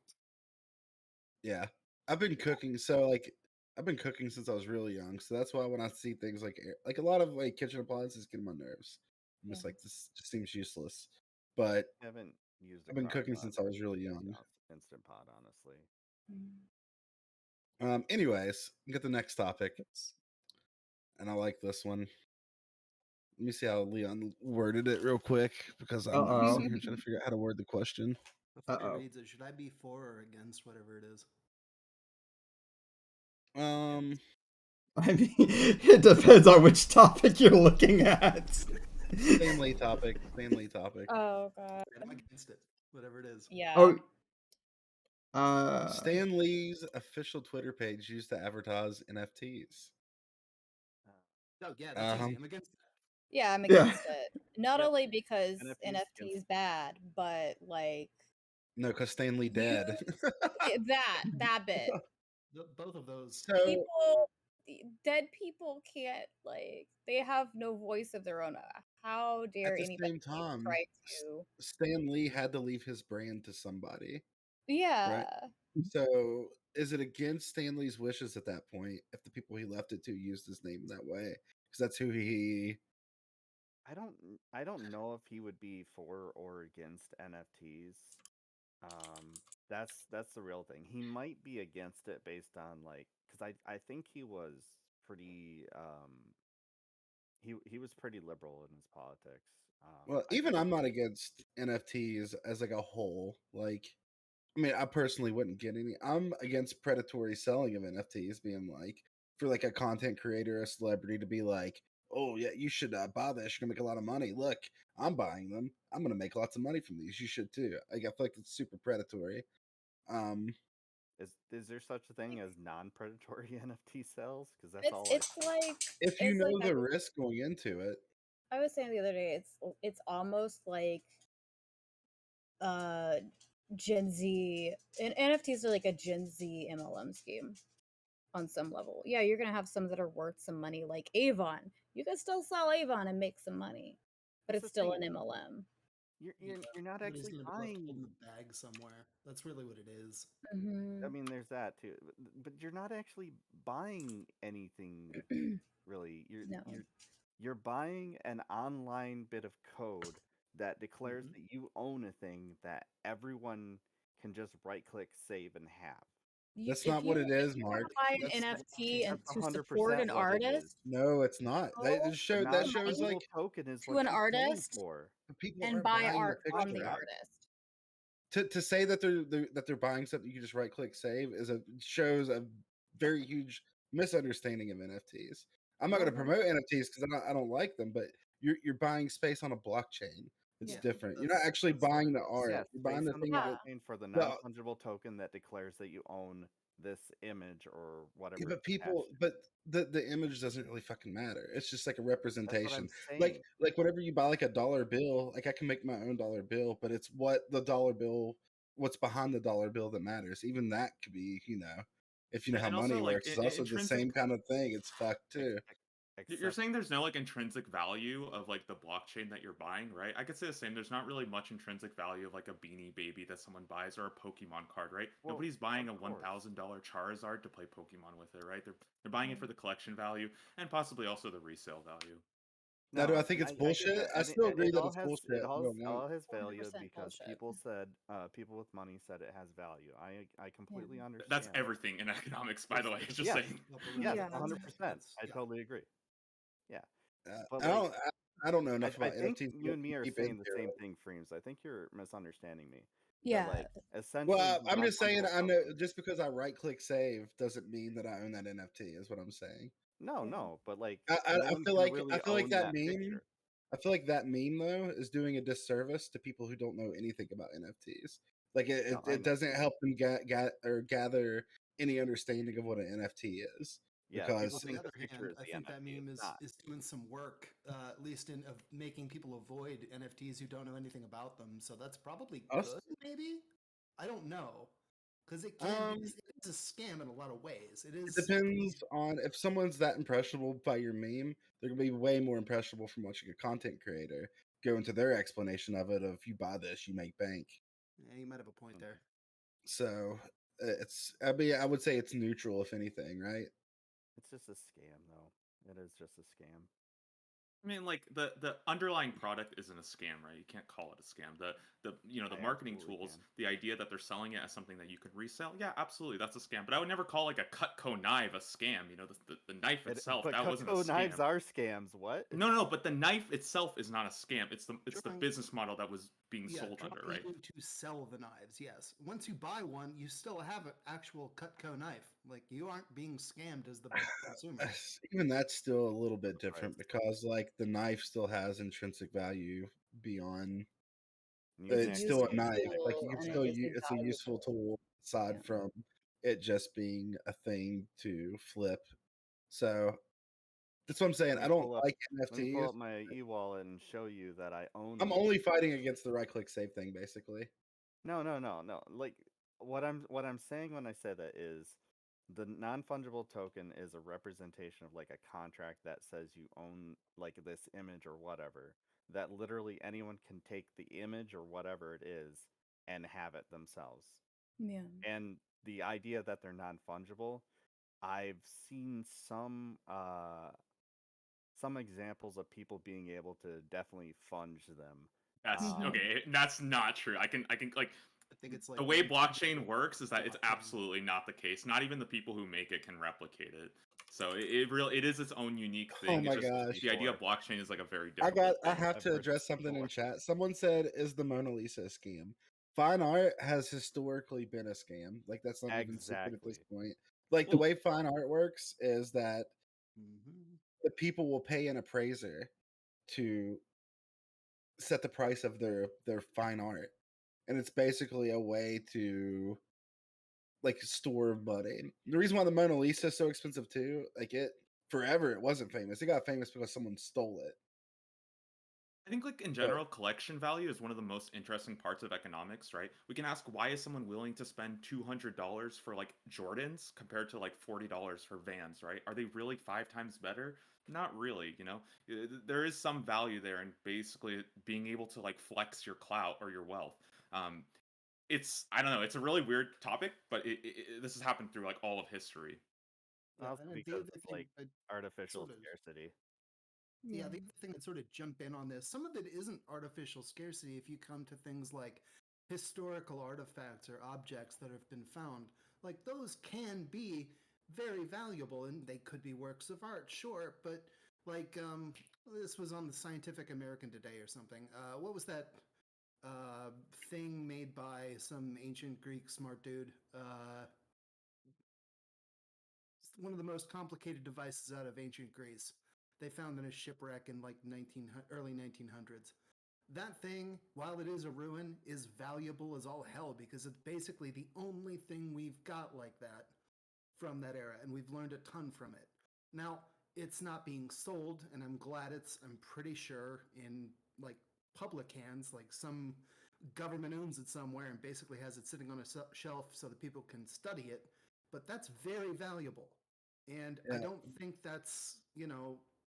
Yeah, I've been cooking. So like I've been cooking since I was really young. So that's why when I see things like a lot of like kitchen appliances get on my nerves. I'm just yeah." like this just seems useless. But I haven't used a I've been crock cooking pot since I was really since young. the Instant Pot, honestly. Anyways, get the next topic, and I like this one. Let me see how Leon worded it real quick because I'm Uh-oh. sitting here trying to figure out how to word the question. Before he Uh-oh. reads it, should I be for or against whatever it is? Um, I mean, it depends on which topic you're looking at. Stanley topic. Oh god. I'm against it, whatever it is. Yeah. Stan Lee's official Twitter page used to advertise NFTs. Oh yeah, that's Uh-huh. easy. I'm against that. Yeah, I'm Yeah. against it. Not Yep. only because NFTs NFT is bad, but like No, because Stan Lee dead. that bit. Both of those. So Dead people can't like they have no voice of their own. How dare at the anybody same time, try to? Stan Lee had to leave his brand to somebody, Yeah. right? So is it against Stan Lee's wishes at that point if the people he left it to used his name that way? Because that's who he. I don't know if he would be for or against NFTs. That's the real thing. He might be against it based on like because I think he was pretty he was pretty liberal in his politics. Well, I even think I'm not against NFTs as like a whole. Like, I mean, I personally wouldn't get any. I'm against predatory selling of NFTs, being like for like a content creator, a celebrity to be like, "Oh yeah, you should buy this. You're gonna make a lot of money. Look, I'm buying them. I'm gonna make lots of money from these. You should too." Like, I feel like it's super predatory. Um, is there such a thing as non-predatory NFT sales? Because that's all if you know the risk going into it, I was saying the other day, it's almost like uh Gen Z and NFTs are like a Gen Z MLM scheme on some level. Yeah, you're gonna have some that are worth some money, like Avon. You can still sell Avon and make some money, but That's it's the still thing. an MLM. Yeah, not it actually isn't left buying. in the bag somewhere. That's really what it is. I mean, there's that too, but you're not actually buying anything really. No. You're buying an online bit of code that declares that you own a thing that everyone can just right-click, save, and have. That's not what it is, If you Mark. want to buy an That's NFT and That's to 100% support an what it is. artist, No, it's not. That go shows Non-fungible like token is to what an you're paying artist for. people and aren't buy buying art the from the picture. artist. To say that they're buying something you can just right click save shows a very huge misunderstanding of NFTs. I'm not going to promote NFTs because I don't like them, but you're buying space on a blockchain. It's different. You're not actually buying the art. Yes, You're buying the based on the thing that blockchain for the non-fungible token that declares that you own this image or whatever. but people, but the image doesn't really fucking matter. It's just like a That's what representation. I'm saying. Like whenever you buy like a dollar bill, like I can make my own dollar bill, but it's what's behind the dollar bill that matters. Even that could be, if you know how And money also, like, works, it's also the same kind of thing. It's fucked too. You're saying there's no like intrinsic value of like the blockchain that you're buying, right? I could say the same. There's not really much intrinsic value of like a Beanie Baby that someone buys or a Pokemon card, right? Well, Nobody's buying a of course. $1,000 Charizard to play Pokemon with it, right? They're buying it for the collection value and possibly also the resale value. Now, do I think it's bullshit? I still agree that it's bullshit. It all has value 100% because bullshit. people with money said it has value. I completely understand. That's everything in economics, by the way. Just Yes. saying. Yes, Yeah. 100%. I totally agree. Yeah. But I don't know enough I about think NFTs. you and me are Keep saying the into same it. thing, Freems. I think you're misunderstanding me. Yeah. But, like, essentially, Well, the I'm just saying, non-fungible I know token- just because I right click save doesn't mean that I own that NFT. Is what I'm saying. No, but like I no one's feel gonna like really I feel like own that meme. picture. I feel like that meme though is doing a disservice to people who don't know anything about NFTs. Like No, I it know. doesn't help them gather any understanding of what an NFT is. Yeah, Because people On think the the other picture hand, is I the think that NFT. meme It's not. is doing some work, at least of making people avoid NFTs who don't know anything about them. So that's probably Us? good, maybe? I don't know. Because it is a scam in a lot of ways. It depends on if someone's that impressionable by your meme, they're gonna be way more impressionable from watching a content creator go into their explanation of it. Of you buy this, you make bank. Yeah, you might have a point there. So I would say it's neutral, if anything, right? It's just a scam, though. It is just a scam. I mean, like the underlying product isn't a scam, right? You can't call it a scam. The marketing tools, the idea that they're selling it as something that you could resell, yeah, absolutely, that's a scam. But I would never call like a Cutco knife a scam. The knife itself, that wasn't a scam. Cutco knives are scams. What? No, but the knife itself is not a scam. It's the business model that was being sold under, right? To sell the knives, yes. Once you buy one, you still have an actual Cutco knife. Like you aren't being scammed as the consumer. Even that's still a little bit different because like the knife still has intrinsic value beyond. It's still a knife. Like you can still use. It's a useful tool aside from it just being a thing to flip. So that's what I'm saying. I don't like NFTs. Let me pull up my e-wallet and show you that I own. I'm only fighting against the right-click save thing, basically. No. Like what I'm saying when I say that is the non-fungible token is a representation of like a contract that says you own like this image or whatever. That literally anyone can take the image or whatever it is and have it themselves. Yeah. And the idea that they're non-fungible, I've seen some examples of people being able to definitely funge them. That's okay. That's not true. I can like. I think it's like the way blockchain works is that it's absolutely not the case. Not even the people who make it can replicate it. So it is its own unique thing. Oh my it's just, gosh! The idea of blockchain is like a very different. I have to address something in chat. Someone said, "Is the Mona Lisa a scam?" Fine art has historically been a scam. Like that's not even secret at this point. Like the way fine art works is that the people will pay an appraiser to set the price of their fine art, and it's basically a way to like store money. The reason why the Mona Lisa is so expensive too, like it forever, it wasn't famous. It got famous because someone stole it. I think like in general, collection value is one of the most interesting parts of economics, right? We can ask, why is someone willing to spend $200 for like Jordans compared to like $40 for Vans, right? Are they really 5 times better? Not really, you know. There is some value there in basically being able to like flex your clout or your wealth. Um, it's I don't know. It's a really weird topic, but this has happened through like all of history. Yeah, Also and the because other of thing like I artificial sort of scarcity. yeah, the other thing I'd sort of jump in on this, some of it isn't artificial scarcity if you come to things like historical artifacts or objects that have been found. Like those can be very valuable and they could be works of art, sure, but like this was on the Scientific American today or something. What was that thing made by some ancient Greek smart dude? One of the most complicated devices out of ancient Greece. They found in a shipwreck in like early 1900s. That thing, while it is a ruin, is valuable as all hell because it's basically the only thing we've got like that from that era, and we've learned a ton from it. Now, it's not being sold, and I'm glad I'm pretty sure, in like public hands, like some government owns it somewhere and basically has it sitting on a shelf so that people can study it. But that's very valuable. And I don't think that's,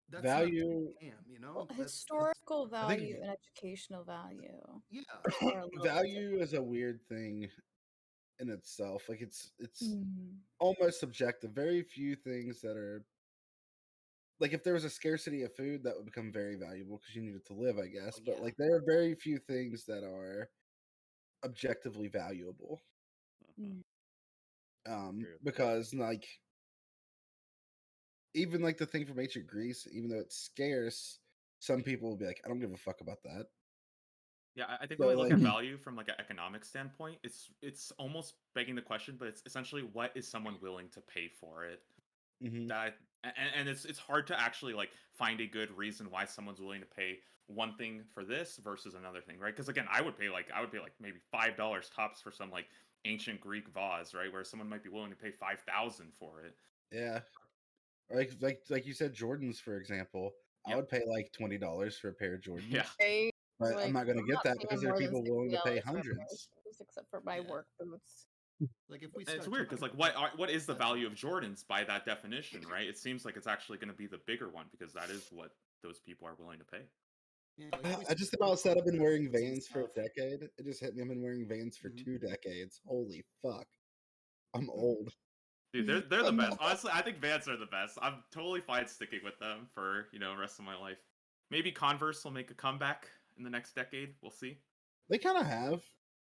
that's Value. not scam, Well, That's historical I think value and educational value yeah. are a little bit value is a weird thing in itself. Like it's different. almost subjective. Very few things that are like if there was a scarcity of food, that would become very valuable because you need it to live, I guess. But Yeah. like there are very few things that are objectively valuable. Mm. True. Because like even like the thing from ancient Greece, even though it's scarce, some people will be like, I don't give a fuck about that. Yeah, I think So when we look like at value from like an economic standpoint, it's almost begging the question, but it's essentially what is someone willing to pay for it? mhm. That and it's hard to actually like find a good reason why someone's willing to pay one thing for this versus another thing, right? Because again, I would pay like maybe $5 tops for some like ancient Greek vase, right? Where someone might be willing to pay 5,000 for it. Yeah. Like you said, Jordans, for example. I Yep. would pay like $20 for a pair of Yeah. Jordans. Right? But I'm Like, not gonna I'm get not that because paying there are more than people willing to pay $60 for a pair of hundreds. shoes, except for my Yeah. work boots. Like if we And it's start weird because talking like about what is the that value of much. Jordans by that definition, right? It seems like it's actually going to be the bigger one because that is what those people are willing to pay. Yeah, like if we I just start about talking said I've been about wearing boots and Vans for a stuff. decade. It just hit me. I've been wearing Vans for Mhm. 2 decades. Holy fuck. I'm old. Dude, they're the I'm best. not. Honestly, I think Vans are the best. I'm totally fine sticking with them for, the rest of my life. Maybe Converse will make a comeback in the next decade. We'll see. They kind of have.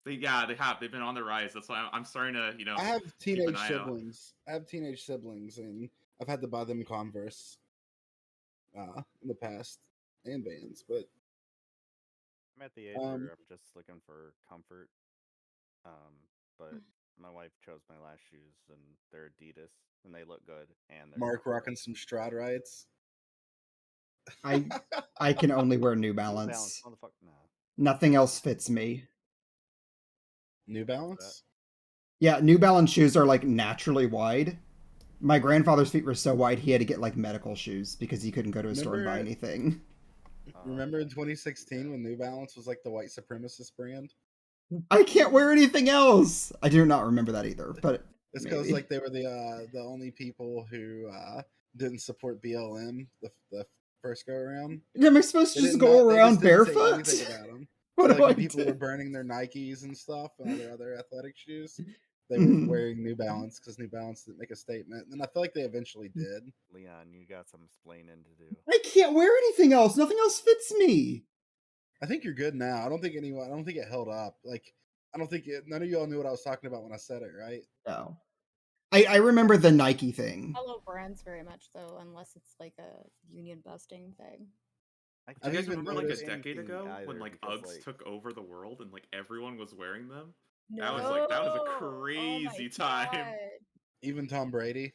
They have. They've been on the rise. That's why I'm starting to, I have keep an teenage eye out. siblings. And I've had to buy them Converse in the past and Vans. But I'm at the age um, where I'm just looking for comfort. But my wife chose my last shoes, and they're Adidas, and they look good, and they're Mark comfortable. rocking some Stride rights. I can only wear New New Balance, Balance. motherfucker. Nah. Nothing else fits me. New What's that? Balance. Yeah, New Balance shoes are like naturally wide. My grandfather's feet were so wide he had to get like medical shoes because he couldn't go to a store and buy Remember, anything. remember Yeah. in 2016 Yeah. when New Balance was like the white supremacist brand? I can't wear anything else. I do not remember that either, but It's because maybe. like they were the only people who didn't support BLM the first go around. Am I supposed to They just didn't. go They just around didn't say barefoot? anything about them. What So do like I when people were do? burning their Nikes and stuff and all their other athletic shoes, they were Mhm. wearing New Balance because New Balance didn't make a statement. And I feel like they eventually did. Leon, you got some explaining to do. I can't wear anything else. Nothing else fits me. I think you're good now. I don't think it held up. Like I don't think none of y'all knew what I was talking about when I said it, right? No. I remember the Nike thing. Follow brands very much though, unless it's like a union busting thing. I Do you I've guys can't even remember like a noticed decade anything ago when either like because Uggs took over the world and like everyone was wearing them? That was No. a Oh my crazy time. god. even Tom Brady.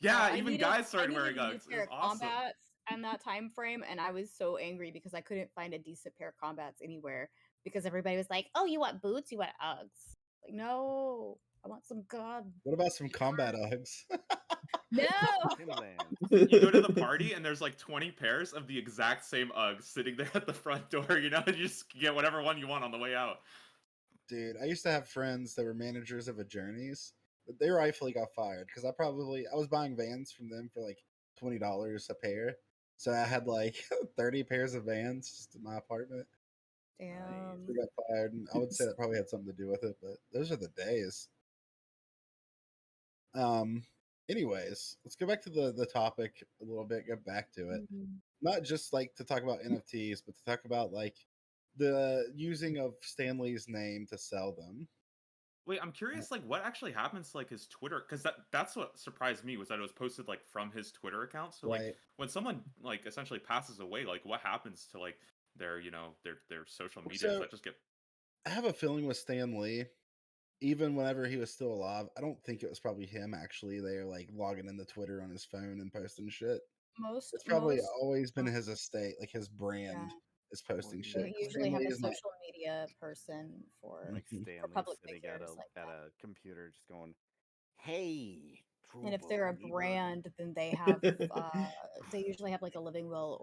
Yeah, I even needed guys I started needed wearing a new Uggs. It pair was of awesome. combats in that time frame, and I was so angry because I couldn't find a decent pair of combats anywhere because everybody was like, "Oh, you want boots? You want Uggs?" Like, no, I want some god. What about some combat Uggs? No. Timberlands. You go to the party and there's like 20 pairs of the exact same Uggs sitting there at the front door, and you just get whatever one you want on the way out. Dude, I used to have friends that were managers of a Journeys, but they rightfully got fired because I was buying Vans from them for like $20 a pair. So I had like 30 pairs of Vans just in my apartment. Damn. We got fired, and I would say that probably had something to do with it. But those are the days. Anyways, let's go back to the topic a little bit. Get back to it. Mhm. Not just like to talk about NFTs, but to talk about like the using of Stan Lee's name to sell them. Wait, I'm curious, like, what actually happens to like his Twitter? Because that's what surprised me was that it was posted like from his Twitter account. So like, Right. when someone like essentially passes away, like, what happens to like their their social media? Does So that just get? I have a feeling with Stan Lee, even whenever he was still alive, I don't think it was probably him actually there, like logging into Twitter on his phone and posting shit. It's probably Most always been his estate, like his brand yeah. is posting Or shit. They 'Cause usually Stan have Lee a is not. social media person for Like Mhm. Stanley public sitting at figures like at that. a computer just going, "Hey, true And if they're a believer." brand, then they have they usually have like a living will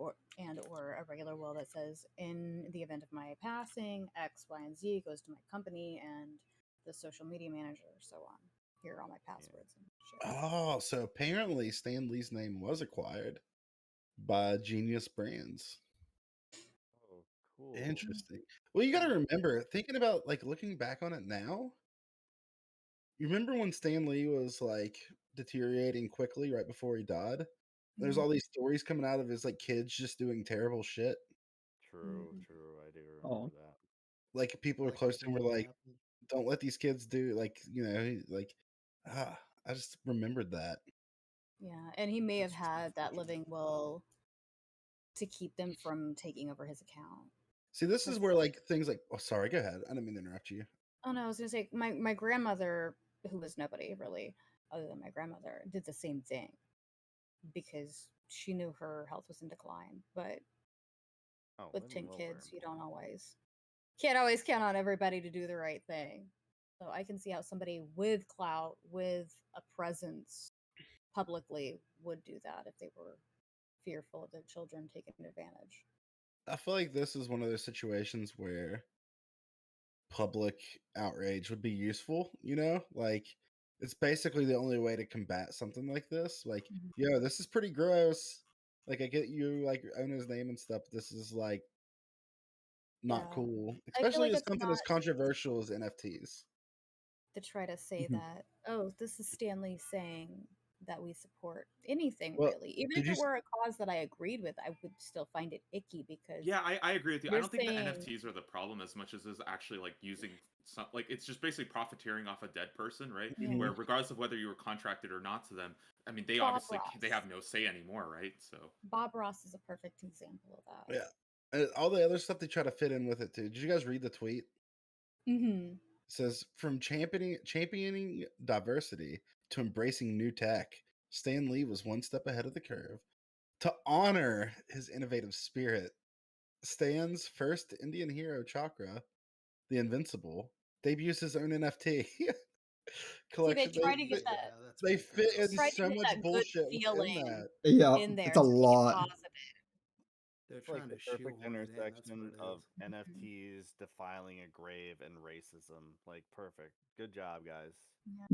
or a regular will that says, in the event of my passing, X, Y, and Z goes to my company and the social media manager, so on. Here are all my passwords and shit. Oh, so apparently Stan Lee's name was acquired by Genius Brands. Oh, cool. Interesting. Well, you got to remember, thinking about like looking back on it now, you remember when Stan Lee was like deteriorating quickly right before he died? There's Yeah. all these stories coming out of his like kids just doing terrible shit. True, Mhm. true. I do remember Oh. that. Like people who are like close to him were bullying like, happened. "Don't let these kids do like like." I just remembered that. Yeah, and he may have That's just had that unfortunate. living will to keep them from taking over his account. See, this is 'Cause where like things like. Oh, sorry. Go ahead. I didn't mean to interrupt you. oh no, I was gonna say my grandmother, who was nobody really other than my grandmother, did the same thing because she knew her health was in decline. But Oh, with living 10 wills are kids, you important. can't always count on everybody to do the right thing. So I can see how somebody with clout, with a presence publicly would do that if they were fearful of their children taking advantage. I feel like this is one of those situations where public outrage would be useful, like it's basically the only way to combat something like this. Like, Mhm. yo, this is pretty gross. Like I get you like own his name and stuff. This is like not Yeah. cool. I feel Especially like as it's something not as controversial as NFTs. to try to say Mhm. that, oh, this is Stanley saying that we support anything Well, really. Even did if you it were a cause that I agreed with, I would still find it icky because Yeah, I agree with you. I you're don't think the saying, NFTs are the problem as much as is actually like using some like it's just basically profiteering off a dead person, right? yeah, Mhm. Where regardless of whether you were contracted or not to them, I mean they Bob obviously they Ross. have no say anymore, right? So Bob Ross is a perfect example of that. Yeah. And all the other stuff they try to fit in with it too. Did you guys read the tweet? Mm-hmm. It says from championing diversity to embracing new tech, Stan Lee was one step ahead of the curve. To honor his innovative spirit, Stan's first Indian hero, Chakra, the Invincible, debuts his own NFT See, they collection. try to get Yeah, that, that's They fit in ridiculous. try to so get much that good bullshit within feeling that. Yeah, in there it's a to make it lot. positive. They're it's like trying the to perfect shoehorn it in. That's what intersection it of is. Mhm. NFTs defiling a grave and racism. Like perfect. Good job, guys. Yeah,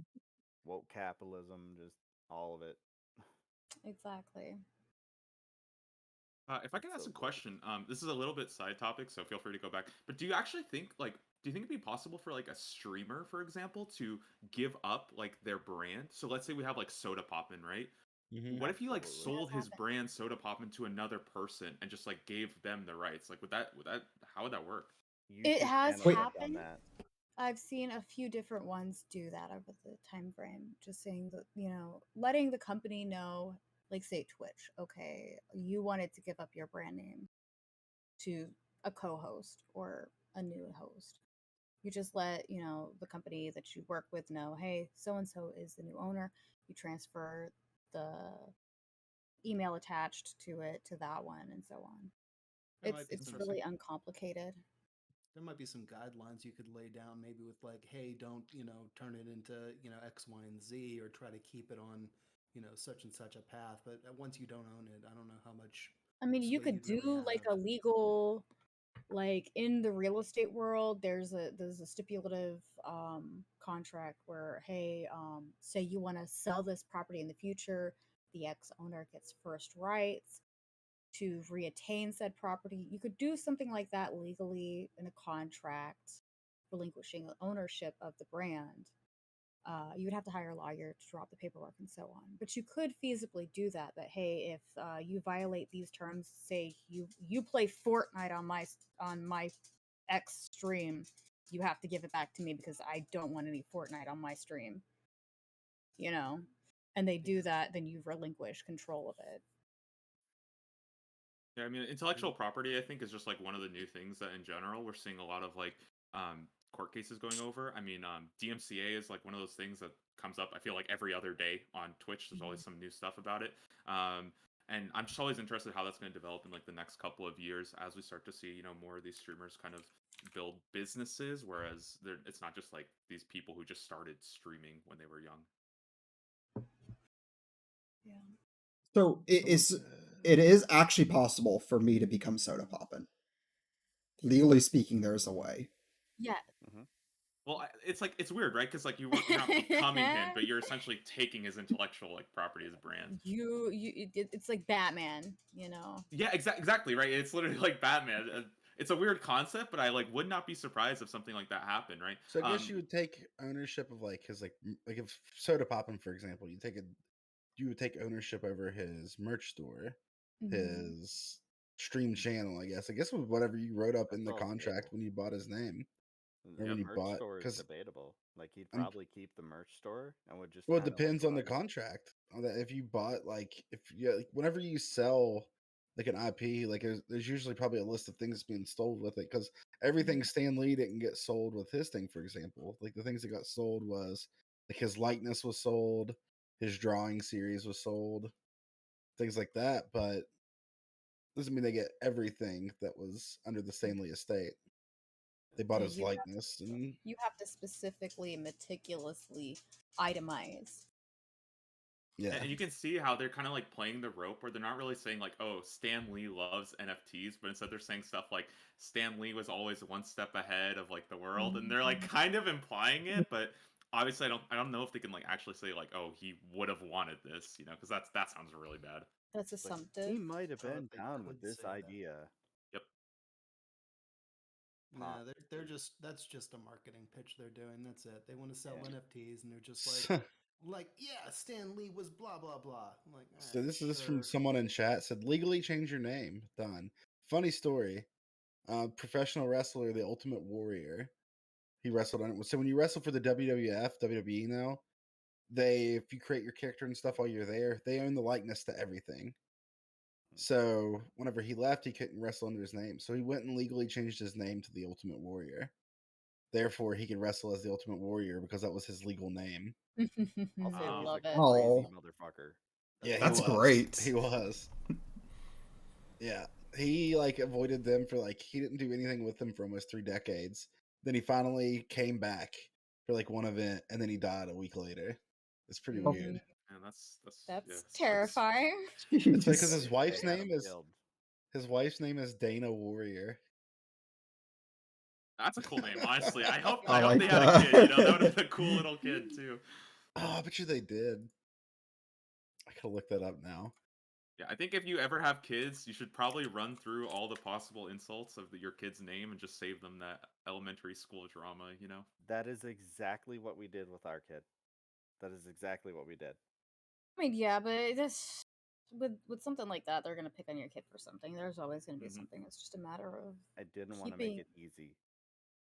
Woke capitalism, just all of it. exactly. If I can It's ask so a good. question, this is a little bit side topic, so feel free to go back. But do you actually think, like, do you think it'd be possible for like a streamer, for example, to give up like their brand? So let's say we have like Soda Poppin', right? Mm-hmm. What if he like It sold has his happened. brand Soda Poppin' to another person and just like gave them the rights? Like, would that how would that work? It YouTube has channels Wait, have done happened. that. I've seen a few different ones do that over the time frame. Just saying that, letting the company know, like say Twitch, okay, you wanted to give up your brand name to a co-host or a new host. You just let, the company that you work with know, hey, so and so is the new owner. You transfer the email attached to it to that one and so on. There It's might be it's some really uncomplicated. there might be some guidelines you could lay down, maybe with like, hey, don't turn it into X, Y, and Z, or try to keep it on such and such a path. But once you don't own it, I don't know how much I mean, you sway could you'd really do like have. a legal, like in the real estate world, there's a stipulative contract where, hey, say you want to sell this property in the future, the ex-owner gets first rights to reattain said property. You could do something like that legally in a contract, relinquishing ownership of the brand. You would have to hire a lawyer to draw up the paperwork and so on. But you could feasibly do that. That hey, if you violate these terms, say you play Fortnite on my X stream, you have to give it back to me because I don't want any Fortnite on my stream. You know, and they do that, then you relinquish control of it. Yeah, I mean, intellectual property, I think, is just like one of the new things that in general we're seeing a lot of like court cases going over. I mean, DMCA is like one of those things that comes up. I feel like every other day on Twitch, there's always some new stuff about it. And I'm just always interested how that's going to develop in like the next couple of years as we start to see, you know, more of these streamers kind of build businesses, whereas it's not just like these people who just started streaming when they were young. Yeah. So it is actually possible for me to become Soda Poppin'. Legally speaking, there's a way. Yeah. Mm-hmm. Well, it's like it's weird, right? Because like you're not becoming him, but you're essentially taking his intellectual like property as a brand. It's like Batman, you know. Yeah, exactly, right. It's literally like Batman. It's a weird concept, but I like would not be surprised if something like that happened, right? So I guess you would take ownership of like his like if Soda Poppin', for example, you would take ownership over his merch store, his stream channel. I guess with whatever you wrote up in the contract when you bought his name. Or when you merch bought, store is because debatable. Like he'd probably keep the merch store and would just. Well, it depends on the contract. On that, if you bought like whenever you sell like an IP, like there's usually probably a list of things being sold with it because everything Stan Lee didn't get sold with his thing. For example, like the things that got sold was like his likeness was sold, his drawing series was sold, things like that. But doesn't mean they get everything that was under the Stan Lee estate. They bought his likeness, and you have to specifically, meticulously itemize. yeah, and you can see how they're kind of like playing the rope where they're not really saying like, oh, Stan Lee loves NFTs, but instead they're saying stuff like Stan Lee was always one step ahead of like the world, and they're like kind of implying it, but obviously I don't know if they can like actually say like, oh, he would have wanted this, you know, because that sounds really bad. That's assumptive. He might have been down with this idea. Yep. Nah, that's just a marketing pitch they're doing. That's it. They want to sell NFTs, and they're just like yeah, Stan Lee was blah blah blah. I'm like, so this is from someone in chat said legally change your name. Done. Funny story. Professional wrestler, the Ultimate Warrior. He wrestled on it. So when you wrestle for the WWF, WWE now, if you create your character and stuff while you're there, they own the likeness to everything. So whenever he left, he couldn't wrestle under his name. So he went and legally changed his name to the Ultimate Warrior. Therefore, he could wrestle as the Ultimate Warrior because that was his legal name. Also, I love he's it. a crazy motherfucker. Yeah, that's great. He was. Yeah, he like avoided them for like he didn't do anything with them for almost 3 decades. Then he finally came back for like one event, and then he died a week later. It's pretty weird. And that's terrifying. It's because his wife's name is Dana Warrior. That's a cool name, honestly. I hope like they had a kid. You know, that would have been a cool little kid too. Oh, I bet you they did. I gotta look that up now. Yeah, I think if you ever have kids, you should probably run through all the possible insults of your kid's name and just save them that elementary school drama, you know? That is exactly what we did with our kid. That is exactly what we did. I mean, yeah, but this with something like that, they're gonna pick on your kid for something. There's always gonna be something. It's just a matter of. I didn't want to make it easy.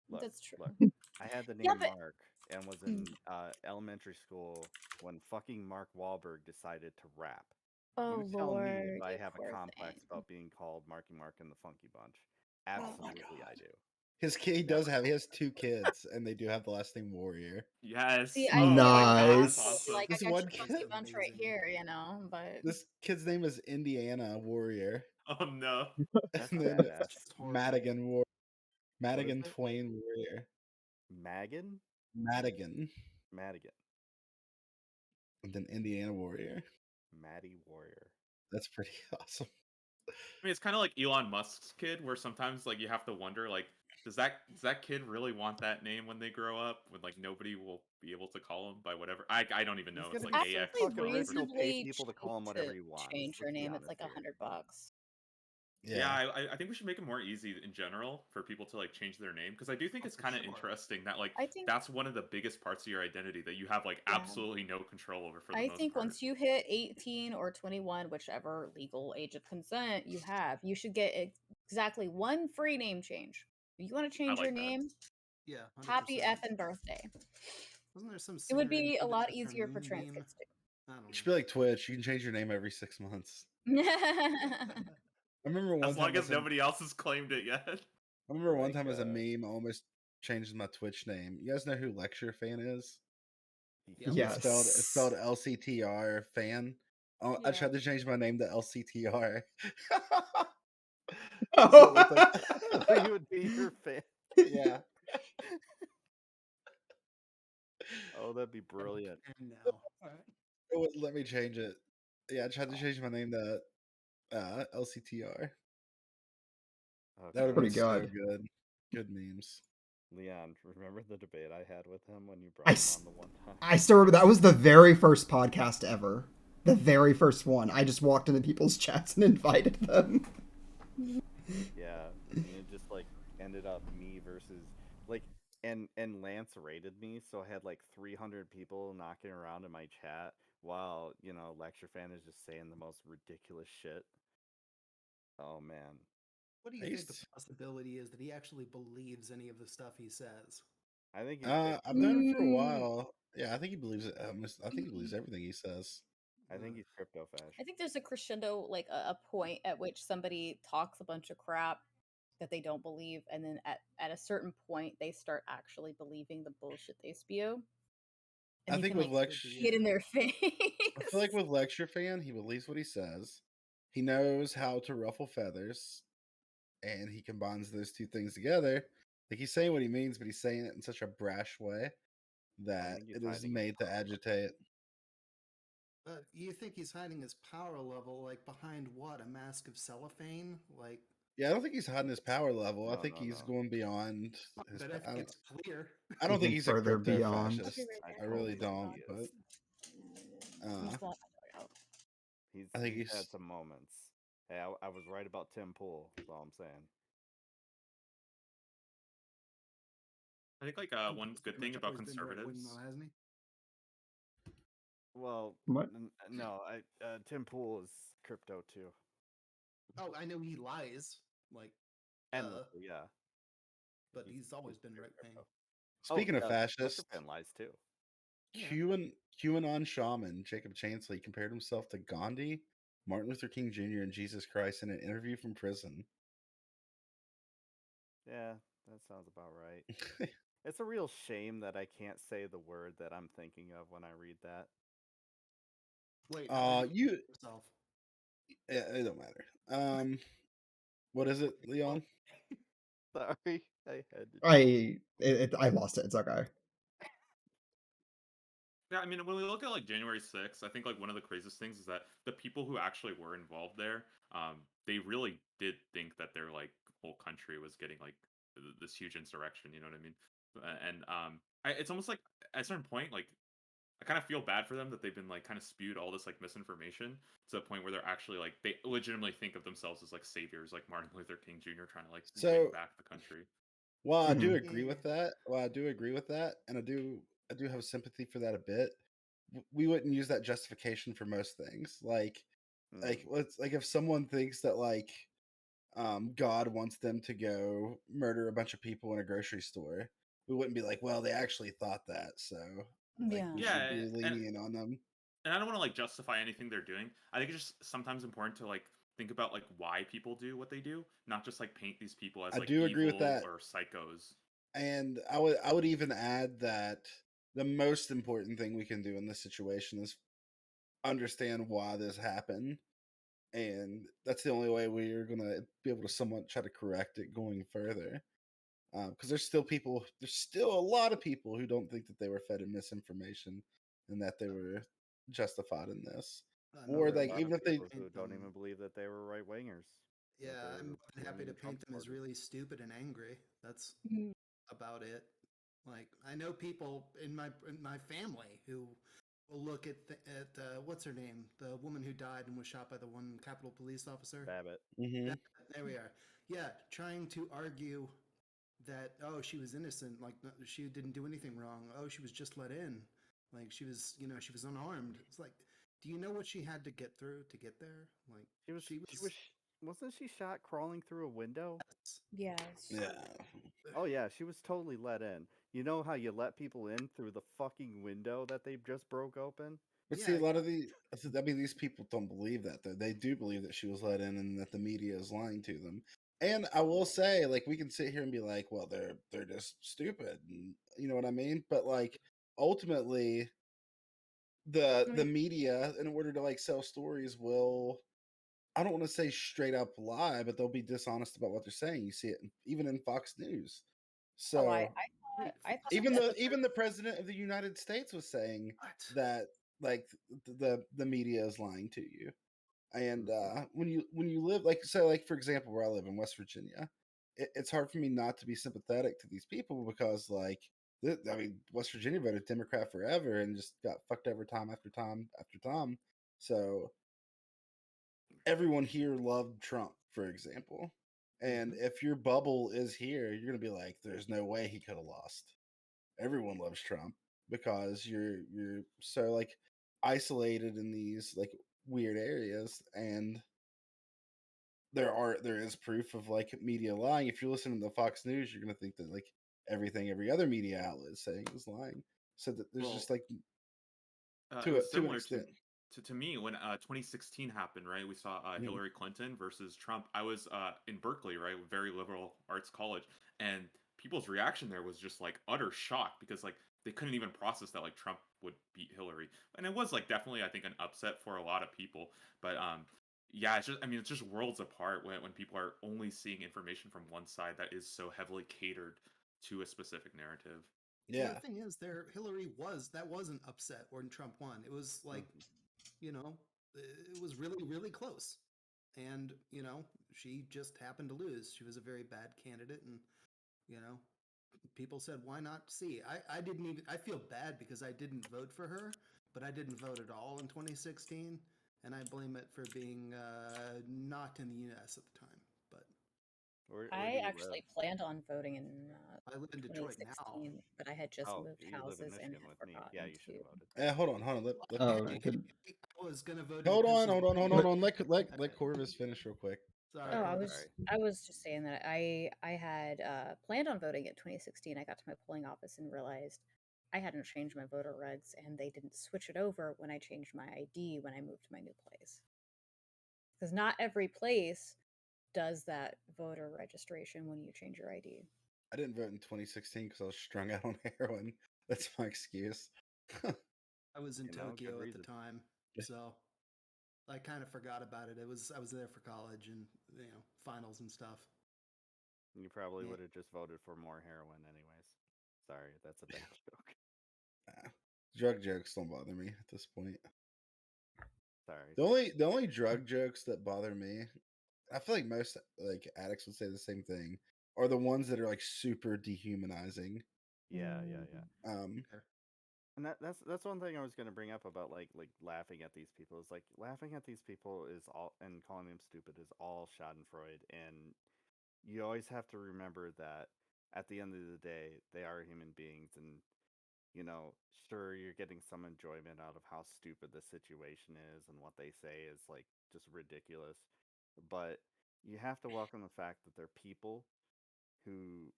Look, That's true. Look, I had the name Mark and was in elementary school when fucking Mark Wahlberg decided to rap. Oh, you tell Lord, me if I have a complex about being called Marky Mark and the Funky Bunch. Absolutely, I do. His kid, he has 2 kids, and they do have the last name Warrior. Yes. See, nice. Awesome. Like, I got your Funky Bunch right here, you know, but this kid's name is Indiana Warrior. Oh no. That's and then Madigan Madigan Twain Warrior. Madigan. And then Indiana Warrior. Maddie Warrior. That's pretty awesome. I mean, it's kind of like Elon Musk's kid, where sometimes like you have to wonder, like, does that kid really want that name when they grow up? When like nobody will be able to call him by whatever? I don't even know. He's It's gonna like be so AX Actually, fucking rich. whatever. He'll pay reasonably people to cheap call him whatever he wants. change your Let's be name. It's honest like here. $100. Yeah, I think we should make it more easy in general for people to like change their name because I do think it's for kind of sure. interesting that like I think that's one of the biggest parts of your identity that you have like Yeah. absolutely no control over for the I most think part. once you hit 18 or 21, whichever legal age of consent you have, you should get exactly one free name change. If you want to I change your like that. name, Yeah, 100%. happy effing birthday. Wasn't there some It would singer be a who lot did her easier for trans name? kids I You don't should know. be like Twitch. You can change your name every 6 months. too. I remember one As long time as nobody else has claimed it yet. I remember one Like, time as a meme, I almost changed my Twitch name. You guys know who Lecture Fan is? Yep. It's Yes. spelled LCTR fan. Oh, I Yeah. tried to change my name to LCTR. So it Oh. looked like so you would be your fan. yeah. Oh, that'd be brilliant. And now, all right. It wouldn't let me change it. Yeah, I tried to change my name to LCTR. Okay. That would have Pretty been so good. good. Good memes. Leon, remember the debate I had with him when you I, brought him s- on the one time? I still remember that was the very first podcast ever. The very first one. I just walked into people's chats and invited them. Yeah, and it just like ended up me versus like and Lance rated me, so I had like 300 people knocking around in my chat while, Lecture Fan is just saying the most ridiculous shit. Oh man. What do you think the possibility is that he actually believes any of the stuff he says? I think he's I've known him for a while. Yeah, I think he believes it. I think he believes everything he says. I think he's crypto fashion. I think there's a crescendo, like a point at which somebody talks a bunch of crap that they don't believe, and then at a certain point they start actually believing the bullshit they spew. And I you think can with like get in their face. I feel like with Lecture Fan, he believes what he says. He knows how to ruffle feathers, and he combines those two things together. Like he's saying what he means, but he's saying it in such a brash way that think he's it is hiding made to agitate. But you think he's hiding his power level, like behind what? A mask of cellophane? Like, Yeah, I don't think he's hiding his power level. I No, think no, he's no. going beyond his. but I think it's clear. I don't think he's a further crypto beyond. fascist. Right I there. really He don't. is. But He's not- I think he's he's. had some moments. Hey, I was right about Tim Pool. That's all I'm saying. I think like one He's good pretty thing much about always been right-wing, conservatives. though, hasn't he? Well, What? no, Tim Pool is crypto too. Oh, I know he lies. Like, Endlessly, yeah. but he's always been very right-wing. crypto. Speaking of Lecture fascist, Fan lies too. QAnon shaman Jacob Chansley compared himself to Gandhi, Martin Luther King Jr., and Jesus Christ in an interview from prison. Yeah, that sounds about right. It's a real shame that I can't say the word that I'm thinking of when I read that. Wait, you yourself. Yeah, it don't matter. What is it, Leon? Sorry, I had to. I lost it. It's okay. Yeah, I mean, when we look at like January 6th, I think like one of the craziest things is that the people who actually were involved there, they really did think that their like whole country was getting like this huge insurrection. You know what I mean? And it's almost like at a certain point, like I kind of feel bad for them that they've been like kind of spewed all this like misinformation to the point where they're actually like they legitimately think of themselves as like saviors, like Martin Luther King Jr. trying to like bring back the country. Well, I do Mhm. agree with that. And I do have sympathy for that a bit. We wouldn't use that justification for most things. Like let's like if someone thinks that like God wants them to go murder a bunch of people in a grocery store, we wouldn't be like, well, they actually thought that, so like we should be lenient on them. And I don't want to like justify anything they're doing. I think it's just sometimes important to like think about like why people do what they do, not just like paint these people as I like do agree with evil that. or psychos. And I would even add that the most important thing we can do in this situation is understand why this happened, and that's the only way we're gonna be able to somewhat try to correct it going further. Because there's still a lot of people who don't think that they were fed in misinformation and that they were justified in this, or There are a like lot even of if they people who don't even believe that they were right wingers. Yeah, I'm more than happy to paint them as really really stupid and angry. That's Mhm. about it. Like I know people in my family who will look at what's her name, the woman who died and was shot by the one Capitol police officer. Babbitt. Mm-hmm. There we are. Yeah, trying to argue that she was innocent, like she didn't do anything wrong. Oh, she was just let in, like she was she was unarmed. It's like, do you know what she had to get through to get there? Like She was wasn't she shot crawling through a window? Yes. Yeah. Oh yeah, she was totally let in. You know how you let people in through the fucking window that they just broke open? But Yeah, see, a lot of these people don't believe that. Though they do believe that she was let in and that the media is lying to them. And I will say, like, we can sit here and be like, well, they're just stupid, and you know what I mean. But like, ultimately, the media, in order to like sell stories, will, I don't want to say straight up lie, but they'll be dishonest about what they're saying. You see it even in Fox News. Oh, I So thought even that the president of the United States was saying what? that like the media is lying to you. And when you live like, so like, for example, where I live in West Virginia, it's hard for me not to be sympathetic to these people because like, I mean, West Virginia voted Democrat forever and just got fucked over time after time after time. So everyone here loved Trump, for example. And if your bubble is here, you're gonna be like, there's no way he could have lost. Everyone loves Trump because you're so like isolated in these like weird areas, and there is proof of like media lying. If you're listening to Fox News, you're gonna think that like everything every other media outlet is saying is lying. So that there's just like It was to an similar extent. to me when 2016 happened, right? We saw Mhm. Hillary Clinton versus Trump. I was in Berkeley, right, very liberal arts college, and people's reaction there was just like utter shock because like they couldn't even process that like Trump would beat Hillary, and it was like definitely I think an upset for a lot of people. But yeah, it's just, I mean, it's just worlds apart when people are only seeing information from one side that is so heavily catered to a specific narrative. Well, Yeah. the thing is, Hillary was an upset when Trump won. It was like, you know, it was really, really close. And, she just happened to lose. She was a very bad candidate. And, you know, people said, why not see? I didn't even, I feel bad because I didn't vote for her, but I didn't vote at all in 2016. And I blame it for being not in the US at the time. But Where do I you live? actually planned on voting in I live in Detroit now. 2016, but I had just Oh, moved you live in houses and Michigan had with me. Yeah, forgotten you should to. have voted. Hold on. Let Oh, I good. was going to vote in hold on, Pennsylvania. let Corvus finish real quick. Sorry, Oh, Corvus. I was just saying that I had planned on voting in 2016. I got to my polling office and realized I hadn't changed my voter regs, and they didn't switch it over when I changed my ID when I moved to my new place. Because not every place does that voter registration when you change your ID. I didn't vote in 2016 because I was strung out on heroin. That's my excuse. I was in You know, good Tokyo at the reason. time, so I kind of forgot about it. I was there for college and finals and stuff. You probably Yeah. would have just voted for more heroin anyways. Sorry, that's a bad joke. Drug jokes don't bother me at this point. Sorry. The only drug jokes that bother me, I feel like most like addicts would say the same thing, are the ones that are like super dehumanizing. Yeah. Okay. And that's one thing I was gonna bring up about like laughing at these people is like laughing at these people is all and calling them stupid is all Schadenfreude, and you always have to remember that at the end of the day they are human beings, and sure you're getting some enjoyment out of how stupid the situation is and what they say is like just ridiculous, but you have to welcome the fact that they're people who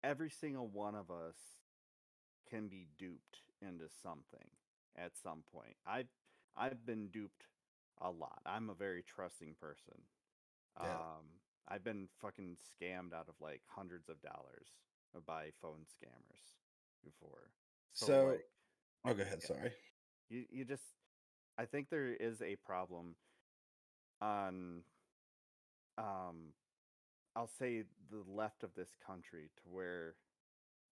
every single one of us can be duped into something at some point. I've been duped a lot. I'm a very trusting person. Yeah. I've been fucking scammed out of like hundreds of dollars by phone scammers before. So So, like, oh, go ahead. yeah, Sorry. you just I think there is a problem on um I'll say the left of this country to where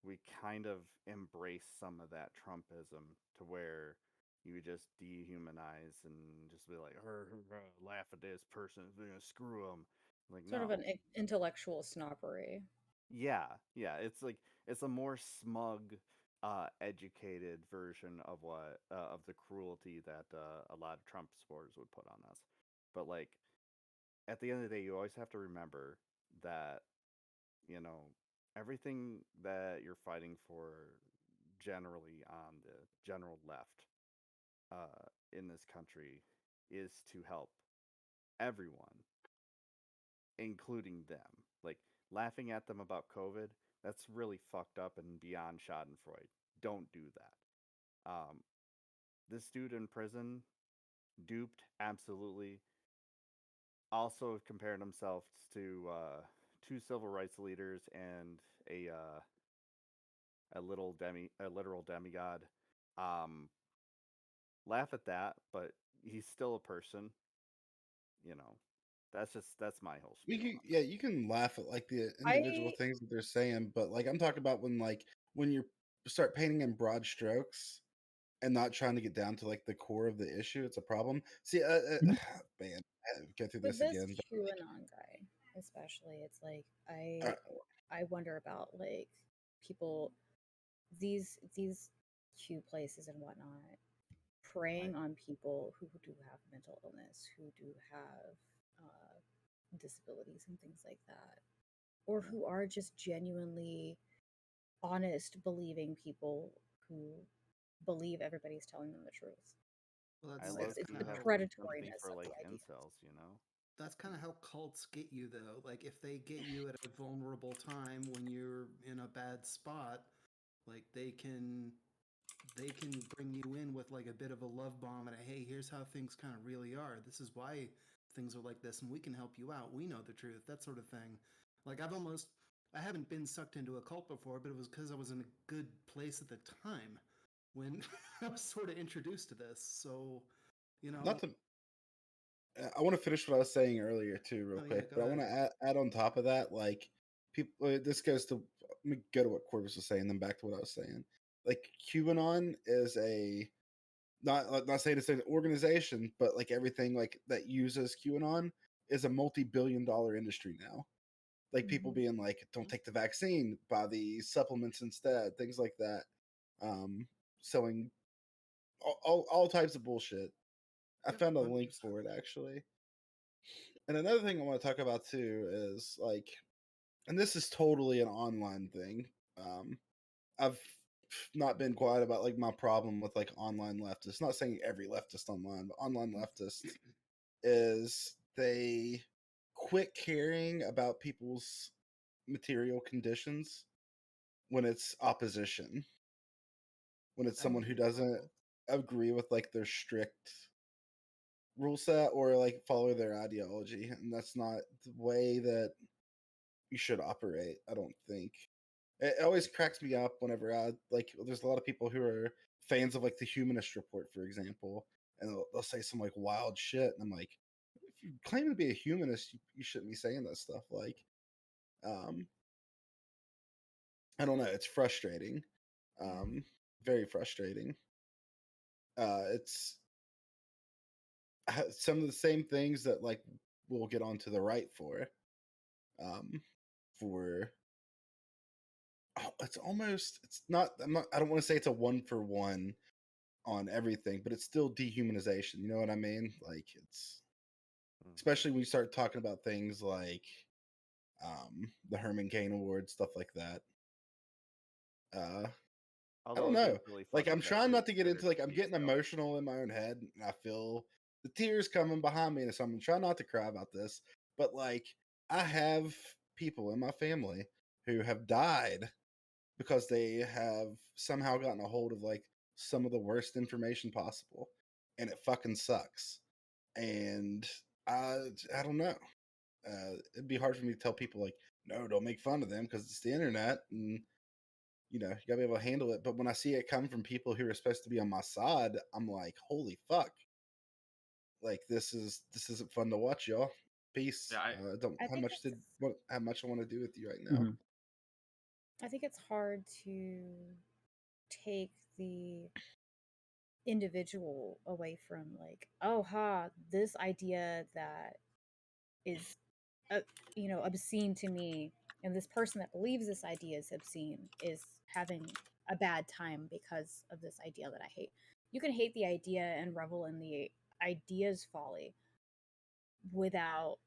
we kind of embrace some of that Trumpism to where you just dehumanize and just be like, laugh at this person, screw them. Like, Sort no. of an intellectual snobbery. Yeah, it's like it's a more smug, educated version of what of the cruelty that a lot of Trump supporters would put on us. But like at the end of the day, you always have to remember that you know everything that you're fighting for, generally on the general left, in this country, is to help everyone, including them. Like laughing at them about COVID, that's really fucked up and beyond Schadenfreude. Don't do that. This dude in prison, duped, absolutely. Also compared himself to two civil rights leaders and a literal demigod. Um, Laugh at that, but he's still a person. You know, that's my whole spiel. You can laugh at like the individual things that they're saying, but like I'm talking about when you start painting in broad strokes and not trying to get down to like the core of the issue. It's a problem. See, man, I have to go through With this this again. QAnon guy, especially, it's like Uh, I wonder about like people, these Q places and whatnot, preying on people who do have mental illness, who do have disabilities and things like that, or who are just genuinely honest, believing people who believe everybody's telling them the truth. Well, I that's love It's to the have sympathy predatoriness for of like the idea. incels, you know. that's kind of how cults get you, though. Like if they get you at a vulnerable time when you're in a bad spot, like they can bring you in with like a bit of a love bomb and a hey, here's how things kind of really are. This is why things are like this, and we can help you out. We know the truth, that sort of thing. Like I haven't been sucked into a cult before, but it was because I was in a good place at the time when I was sort of introduced to this. So, not to I want to finish what I was saying earlier too, real quick. go But I ahead. want to add on top of that, like people. This goes to let me go to what Corvus was saying, then back to what I was saying. Like QAnon is a not saying it's an organization, but like everything like that uses QAnon is a multi-billion-dollar industry now. Like people being like, "Don't take the vaccine, buy the supplements instead," things like that. Selling all types of bullshit. I Yep, found a link 100%. for it actually. And another thing I want to talk about too is like, and this is totally an online thing. I've not been quiet about like my problem with like online leftists. Not saying every leftist online, but online leftists is they quit caring about people's material conditions when it's opposition. When it's I someone hear who you, doesn't Michael. agree with like their strict rule set or like follow their ideology, and that's not the way that you should operate. I don't think it always cracks me up whenever I like. There's a lot of people who are fans of like the Humanist Report, for example, and they'll say some like wild shit, and I'm like, if you claim to be a humanist, you shouldn't be saying that stuff. Like, um, I don't know. It's frustrating, very frustrating. It's some of the same things that like we'll get onto the right um, for it's almost it's not I don't want to say it's a one for one on everything, but it's still dehumanization. You know what I mean? Like it's especially when you start talking about things like the Herman Cain Award, stuff like that. I Although don't it know. is really Like funny I'm that trying you're not to get into considered like to I'm be getting so. emotional in my own head and I feel the tears coming behind me and so I'm trying not to cry about this. But like I have people in my family who have died because they have somehow gotten a hold of like some of the worst information possible and it fucking sucks. And I don't know. It'd be hard for me to tell people like, no, don't make fun of them because it's the internet and you know, you gotta be able to handle it. But when I see it come from people who are supposed to be on my side, I'm like, holy fuck. Like this isn't fun to watch, y'all. Peace. Yeah, I don't I think how much I want to do with you right now. Mhm. I think it's hard to take the individual away from like, oh ha, this idea that is obscene to me, and this person that believes this idea is obscene is having a bad time because of this idea that I hate. You can hate the idea and revel in the idea's folly without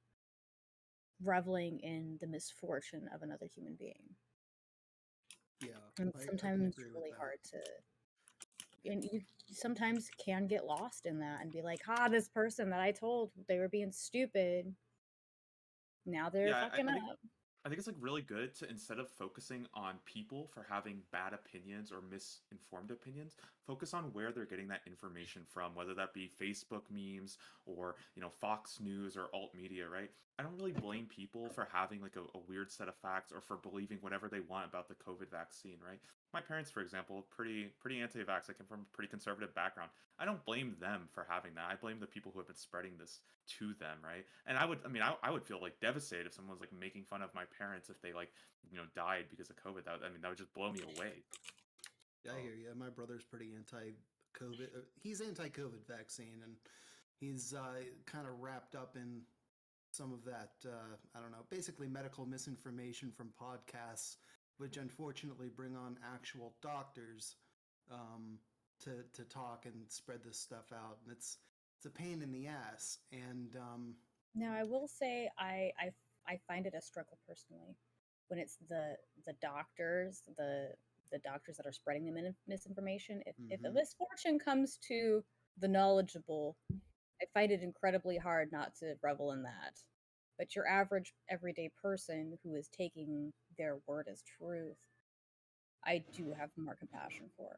reveling in the misfortune of another human being. Yeah, And I can sometimes agree it's with really that. hard to, and you sometimes can get lost in that and be like, this person that I told they were being stupid, now they're fucking up. I think it's like really good to, instead of focusing on people for having bad opinions or misinformed opinions, focus on where they're getting that information from, whether that be Facebook memes or, Fox News or alt media, right? I don't really blame people for having like a weird set of facts or for believing whatever they want about the COVID vaccine, right? My parents, for example, pretty anti-vax. I come from a pretty conservative background. I don't blame them for having that. I blame the people who have been spreading this to them, right? And I would feel like devastated if someone was like making fun of my parents if they like, died because of COVID. That would just blow me away. I hear you. My brother's pretty anti-COVID. He's anti-COVID vaccine, and he's kind of wrapped up in some of that, I don't know, basically medical misinformation from podcasts, which unfortunately bring on actual doctors to talk and spread this stuff out. And it's a pain in the ass. And Now, I will say I find it a struggle personally when it's the doctors, the doctors that are spreading the misinformation. If a misfortune comes to the knowledgeable, I find it incredibly hard not to revel in that. But your average everyday person who is taking their word as truth, I do have more compassion for.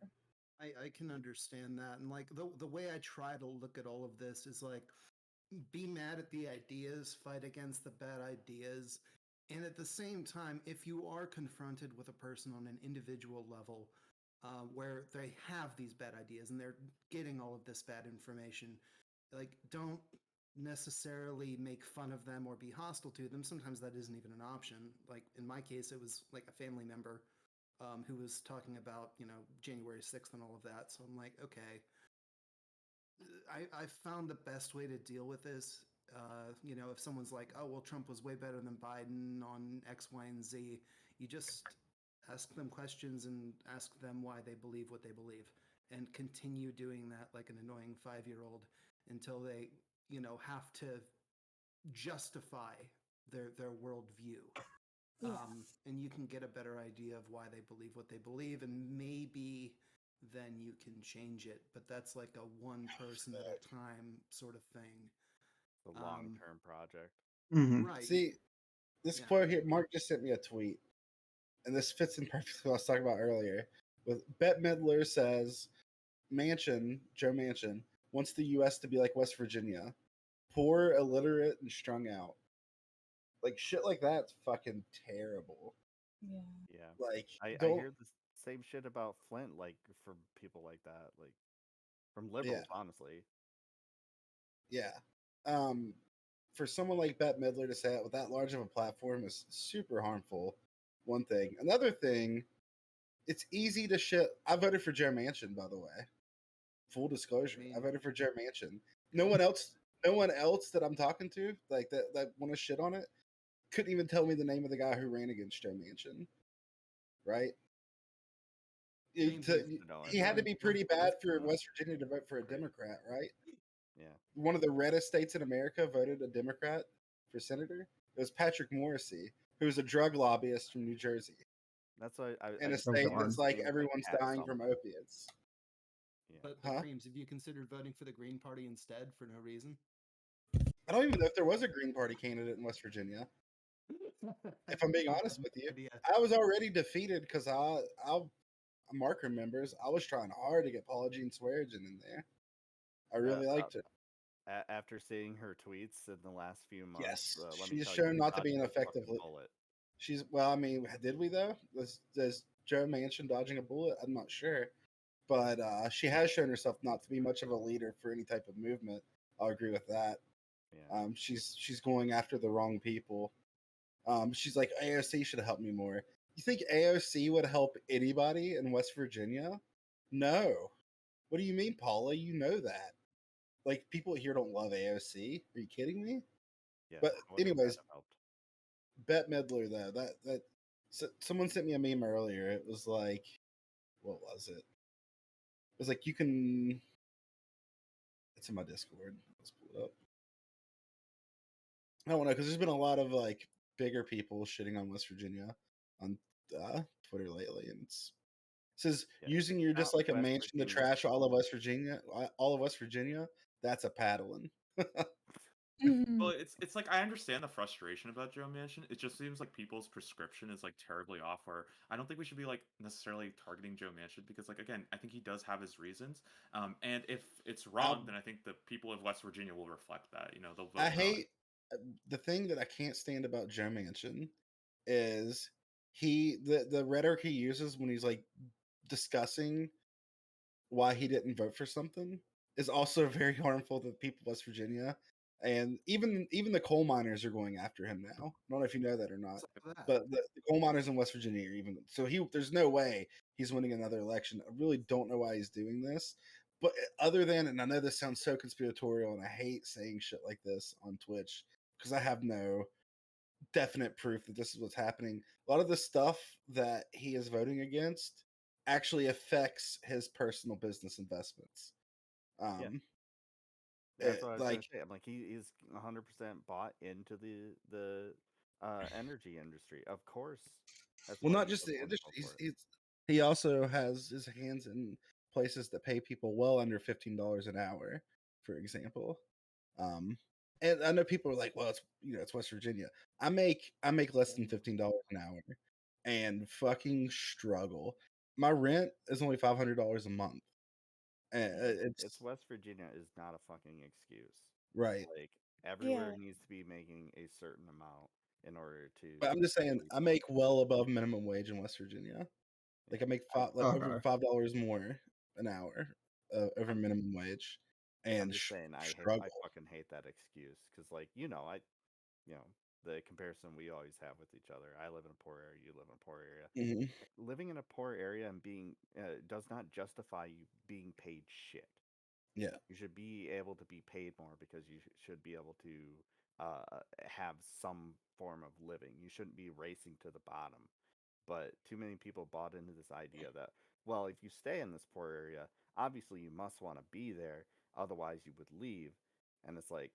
I can understand that. And like the way I try to look at all of this is like, be mad at the ideas, fight against the bad ideas. And at the same time, if you are confronted with a person on an individual level where they have these bad ideas and they're getting all of this bad information, like, don't necessarily make fun of them or be hostile to them. Sometimes that isn't even an option. Like in my case, it was like a family member who was talking about, January 6th and all of that. So I'm like, okay, I found the best way to deal with this. If someone's like, oh, well, Trump was way better than Biden on X, Y, and Z, you just ask them questions and ask them why they believe what they believe and continue doing that like an annoying 5-year-old until they, have to justify their worldview. Yeah. And you can get a better idea of why they believe what they believe, and maybe then you can change it. But that's like a one person at a time sort of thing. The long-term project. Right. See, this quote here, Mark just sent me a tweet, and this fits in perfectly what I was talking about earlier. With Bette Midler says, Joe Manchin, wants the U.S. to be like West Virginia, poor, illiterate, and strung out. Like shit like that's fucking terrible. Yeah. Like I hear the same shit about Flint, like from people like that, like from liberals, honestly. Yeah. For someone like Bette Midler to say it with that large of a platform is super harmful. One thing. Another thing, it's easy to shit. I voted for Joe Manchin, by the way. Full disclosure. I voted for Joe Manchin. No one else that I'm talking to, like that want to shit on it, couldn't even tell me the name of the guy who ran against Joe Manchin. Right? He had to be pretty bad for West Virginia to vote for a Democrat, right? Yeah. One of the reddest states in America voted a Democrat for senator. It was Patrick Morrissey, who was a drug lobbyist from New Jersey. That's why in a state that's like everyone's dying from opiates. Yeah. But Creams, have you considered voting for the Green Party instead for no reason? I don't even know if there was a Green Party candidate in West Virginia. If I'm being honest with you, I was already defeated because Mark remembers I was trying hard to get Paula Jean Swearengin in there. I really liked it. After seeing her tweets in the last few months, yes, let me she's tell shown you, not to be an effective. She's did we though? Does Joe Manchin dodging a bullet? I'm not sure, but she has shown herself not to be much of a leader for any type of movement. I'll agree with that. Yeah. She's going after the wrong people. She's like, AOC should help me more. You think AOC would help anybody in West Virginia? No. What do you mean, Paula? You know that. Like, people here don't love AOC. Are you kidding me? Yeah. But I wonder if anyways, that helped. Bette Midler though, that so someone sent me a meme earlier. It was like, what was it? It was like, you can. It's in my Discord. Let's pull it up. I don't know, because there's been a lot of like bigger people shitting on West Virginia on Twitter lately, and it says using your just like a West mansion to Virginia. trash all of West Virginia. That's a paddling. Well, it's like I understand the frustration about Joe Manchin. It just seems like people's prescription is like terribly off. Or I don't think we should be like necessarily targeting Joe Manchin because, like, again, I think he does have his reasons. And if it's wrong, then I think the people of West Virginia will reflect that. You know, they'll vote. I hate the thing that I can't stand about Joe Manchin is the rhetoric he uses when he's like discussing why he didn't vote for something is also very harmful to the people of West Virginia. And even the coal miners are going after him now. I don't know if you know that or not, but the coal miners in West Virginia are even so there's no way he's winning another election. I really don't know why he's doing this. But other than, and I know this sounds so conspiratorial, and I hate saying shit like this on Twitch because I have no definite proof that this is what's happening. A lot of the stuff that he is voting against actually affects his personal business investments. That's what I was Like, gonna say. I'm like, he is 100% bought into the energy industry. Of course, that's well, why not he's just so the gung industry. ho for it. He also has his hands in places that pay people well under $15 an hour, for example. And I know people are like, "Well, it's West Virginia." I make less than $15 an hour, and fucking struggle. My rent is only $500 a month. And It's West Virginia is not a fucking excuse. right. Like everywhere needs to be making a certain amount in order to. But I'm just saying, I make well above minimum wage in West Virginia. Like I make over $5 more an hour over minimum wage, and I'm just saying, I struggle. fucking hate that excuse because, like, the comparison we always have with each other. I live in a poor area. You live in a poor area. Mm-hmm. Living in a poor area and being does not justify you being paid shit. Yeah, you should be able to be paid more because you should be able to have some form of living. You shouldn't be racing to the bottom. But too many people bought into this idea that, well, if you stay in this poor area, obviously you must want to be there, otherwise you would leave. And it's like,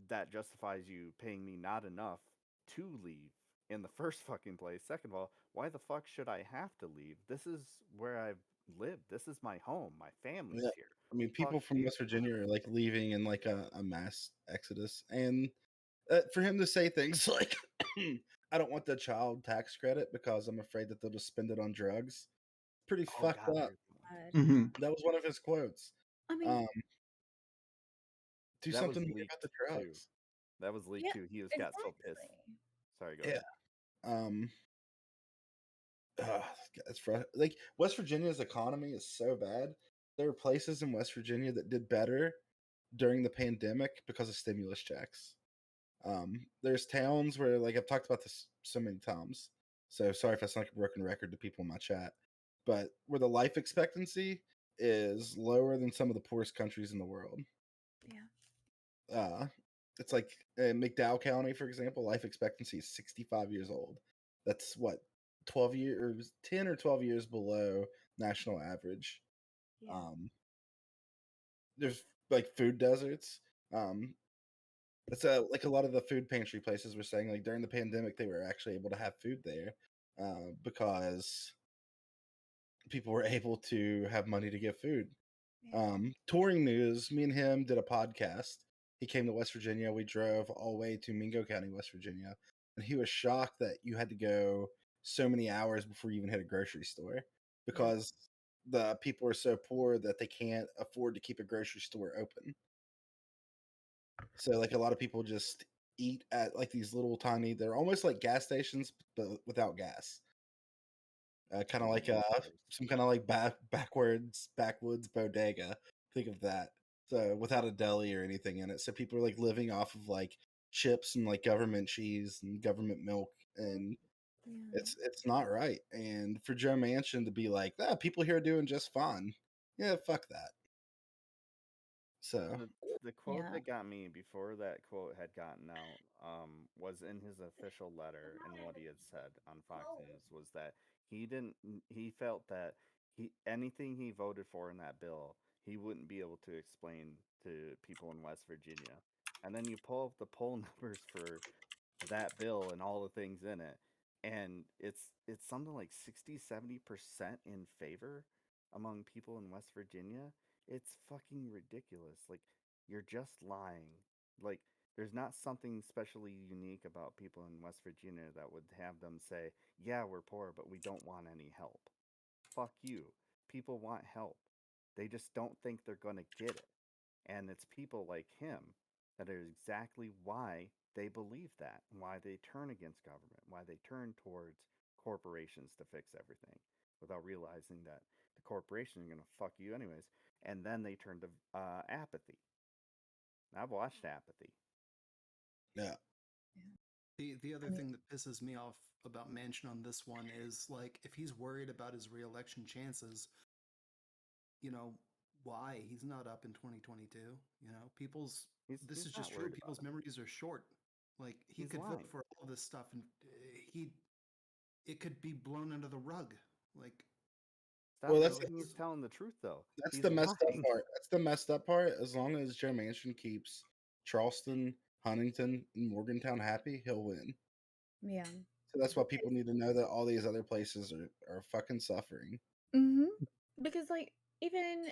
that justifies you paying me not enough to leave in the first fucking place. Second of all, why the fuck should I have to leave? This is where I've lived. This is my home. My family's yeah. here. I mean, people from West Virginia are like leaving in like a mass exodus, and for him to say things like, "I don't want the child tax credit because I'm afraid that they'll just spend it on drugs," pretty fucked up. That was one of his quotes. I mean, do that something was leaked about the too. drugs. That was leaked too. He got so pissed. Sorry, go ahead. It's like West Virginia's economy is so bad. There are places in West Virginia that did better during the pandemic because of stimulus checks. There's towns where, like, I've talked about this so many times, so sorry if I sound like a broken record to people in my chat, but where the life expectancy is lower than some of the poorest countries in the world. It's like in McDowell County, for example, life expectancy is 65 years old. That's what 12 years, 10 or 12 years below national average. There's like food deserts. It's like a lot of the food pantry places were saying, like, during the pandemic they were actually able to have food there because people were able to have money to get food. Touring News, me and him did a podcast. He came to West Virginia. We drove all the way to Mingo County, West Virginia, and he was shocked that you had to go so many hours before you even hit a grocery store because the people are so poor that they can't afford to keep a grocery store open. So, like, a lot of people just eat at like these little tiny, they're almost like gas stations but without gas. Kind of like some kind of like backwoods bodega. Think of that. So without a deli or anything in it. So people are like living off of like chips and like government cheese and government milk, and it's not right. And for Joe Manchin to be like, people here are doing just fine. Yeah, fuck that. So the quote that got me before that quote had gotten out was in his official letter, and what he had said on Fox News was that he felt that anything he voted for in that bill he wouldn't be able to explain to people in West Virginia. And then you pull up the poll numbers for that bill and all the things in it, and it's something like 60-70% in favor among people in West Virginia. It's fucking ridiculous. Like, you're just lying. Like, there's not something specially unique about people in West Virginia that would have them say, yeah, we're poor, but we don't want any help. Fuck you. People want help. They just don't think they're going to get it. And it's people like him that are exactly why they believe that, why they turn against government, why they turn towards corporations to fix everything without realizing that the corporation is going to fuck you anyways. And then they turn to apathy. I've watched Apathy. Yeah. The other thing that pisses me off about Manchin on this one is, like, if he's worried about his reelection chances, why? He's not up in 2022. This is just true. People's memories are short. Like, he could vote for all this stuff, and it could be blown under the rug. Like, he's telling the truth, though. That's the messed up part. That's the messed up part. As long as Joe Manchin keeps Charleston, Huntington, and Morgantown happy, he'll win. Yeah. So that's why people need to know that all these other places are fucking suffering. Mm-hmm. Because, like, even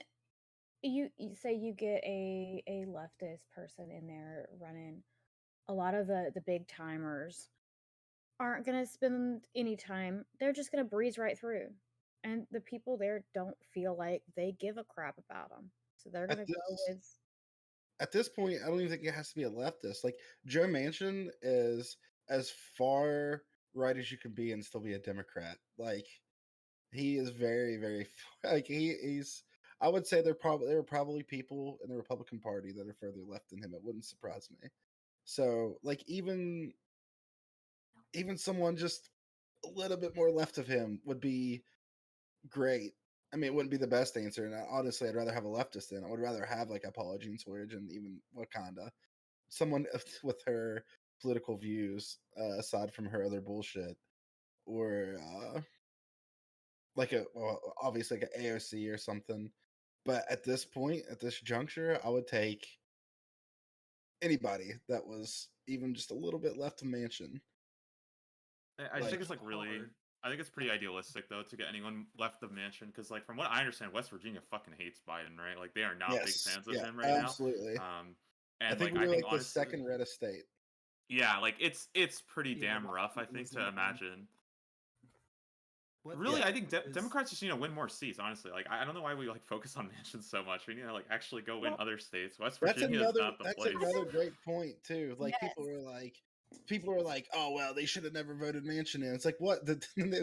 you say you get a leftist person in there running, a lot of the big timers aren't going to spend any time. They're just going to breeze right through. And the people there don't feel like they give a crap about them. So they're going to go with... At this point, I don't even think it has to be a leftist. Like, Joe Manchin is as far right as you can be and still be a Democrat. Like, he is very, very, like, he's, I would say there were probably people in the Republican Party that are further left than him. It wouldn't surprise me. So, like, even someone just a little bit more left of him would be great. I mean, it wouldn't be the best answer, and honestly, I'd rather have a leftist in. I would rather have, like, a Paula Jean Swearge and even Wakanda, someone with her political views aside from her other bullshit, or like obviously like an AOC or something. But at this point, at this juncture, I would take anybody that was even just a little bit left of Manchin. I think it's I think it's pretty idealistic though to get anyone left of Manchin, because like from what I understand, West Virginia fucking hates Biden, right? Like they are not big fans of him right absolutely. now. And I think we're like the second reddest state. Yeah, like it's pretty damn rough, I think, to imagine. I think Democrats just need to win more seats. Honestly, like I don't know why we like focus on Manchin so much. We need to like actually go win other states. West Virginia is not the place. That's another great point too. Like people are like, oh well, they should have never voted Manchin in. It's like, what? They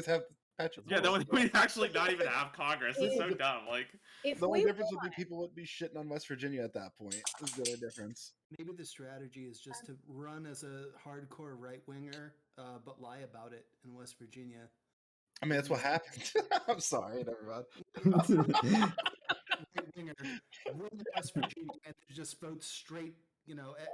have Patrick. Yeah, we actually not even have Congress. It's so dumb. Like the only difference would be people would be shitting on West Virginia at that point. Is the only difference. Maybe the strategy is just to run as a hardcore right winger, but lie about it in West Virginia. I mean, that's what happened. I'm sorry, never mind. Winger, win West Virginia, and just vote straight.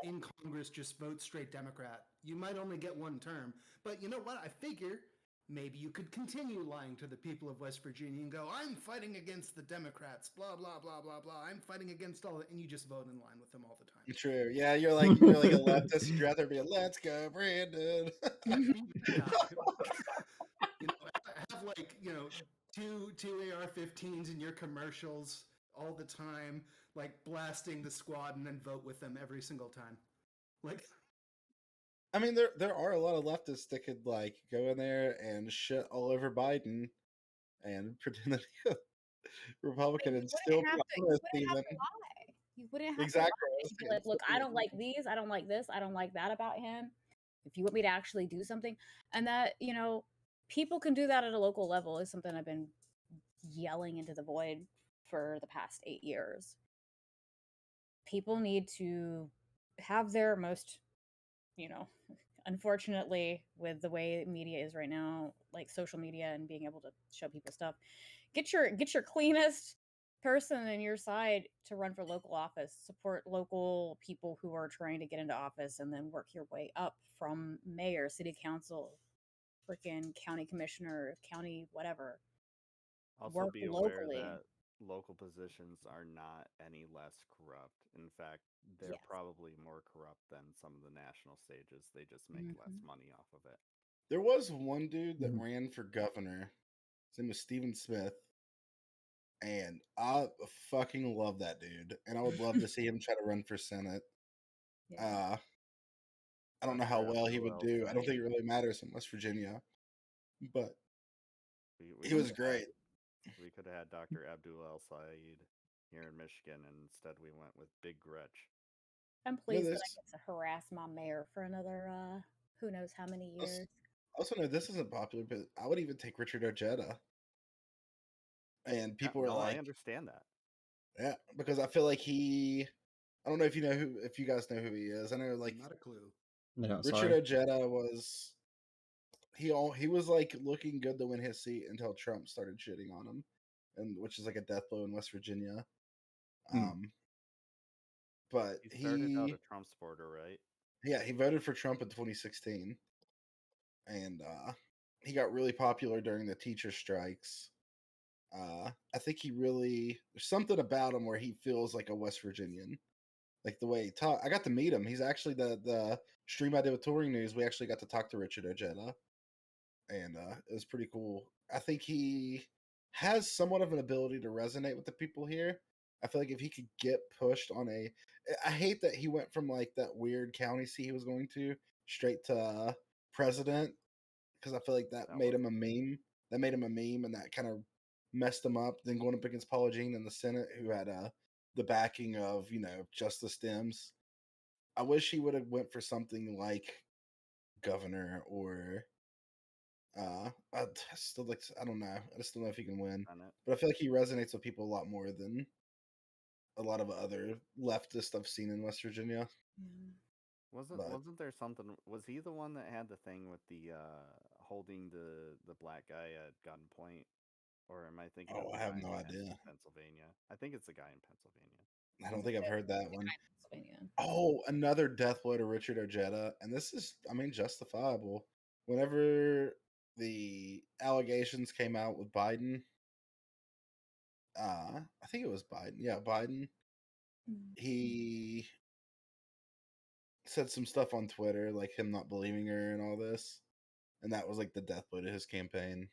In Congress, just vote straight Democrat. You might only get one term, but you know what? I figure maybe you could continue lying to the people of West Virginia and go, I'm fighting against the Democrats, blah, blah, blah, blah, blah. I'm fighting against all that. And you just vote in line with them all the time. True. Yeah, you're like a leftist. You'd rather be a let's go, Brandon. Have like, two AR-15s in your commercials all the time, like blasting the squad, and then vote with them every single time. Like, I mean, there are a lot of leftists that could like go in there and shit all over Biden and pretend that he's Republican and still You wouldn't have to lie. Like, look, I don't like these. I don't like this. I don't like that about him. If you want me to actually do something, and that, people can do that at a local level is something I've been yelling into the void for the past 8 years. People need to have their most, unfortunately, with the way media is right now, like social media and being able to show people stuff, get your cleanest, person in your side to run for local office. Support local people who are trying to get into office, and then work your way up from mayor, city council, freaking county commissioner, county whatever. Also, Work be aware locally. that local positions are not any less corrupt. In fact, they're Yes. probably more corrupt than some of the national stages. They just make less money off of it. There was one dude that ran for governor. His name was Stephen Smith. And I fucking love that dude. And I would love to see him try to run for Senate. Yeah. I don't know how well he would do. I don't think it really matters in West Virginia. But he was great. We could have had Dr. Abdul El Said here in Michigan, and instead we went with Big Gretch. I'm pleased that I get to harass my mayor for another who knows how many years. I also know this isn't popular, but I would even take Richard Ojeda. And people were like, I understand that. Yeah, because I feel like I don't know if if you guys know who he is. I know, like, not a clue. No, Richard Ojeda was he was like looking good to win his seat until Trump started shitting on him, and which is like a death blow in West Virginia. But he started out a Trump supporter, right? Yeah, he voted for Trump in 2016, and he got really popular during the teacher strikes. I think there's something about him where he feels like a West Virginian. Like the way he talk, I got to meet him. He's actually the stream I did with Touring News. We actually got to talk to Richard Ojeda, and it was pretty cool. I think he has somewhat of an ability to resonate with the people here. I feel like if he could get pushed I hate that he went from like that weird county seat he was going to straight to president, because I feel like that made him a meme. That made him a meme, and that kind of messed him up. Then going up against Paula Jean in the Senate, who had the backing of just the Stems. I wish he would have went for something like governor or I still like I don't know. I just don't know if he can win. But I feel like he resonates with people a lot more than a lot of other leftists I've seen in West Virginia. Wasn't there something? Was he the one that had the thing with the holding the black guy at gunpoint? Or am I thinking of the I have guy no in idea. Pennsylvania? I think it's the guy in Pennsylvania. I don't think I've heard that one. Oh, another death blow to Richard Ojeda, and this is, justifiable. Whenever the allegations came out with Biden, I think it was Biden. Yeah, Biden. He said some stuff on Twitter, like him not believing her and all this, and that was like the death blow to his campaign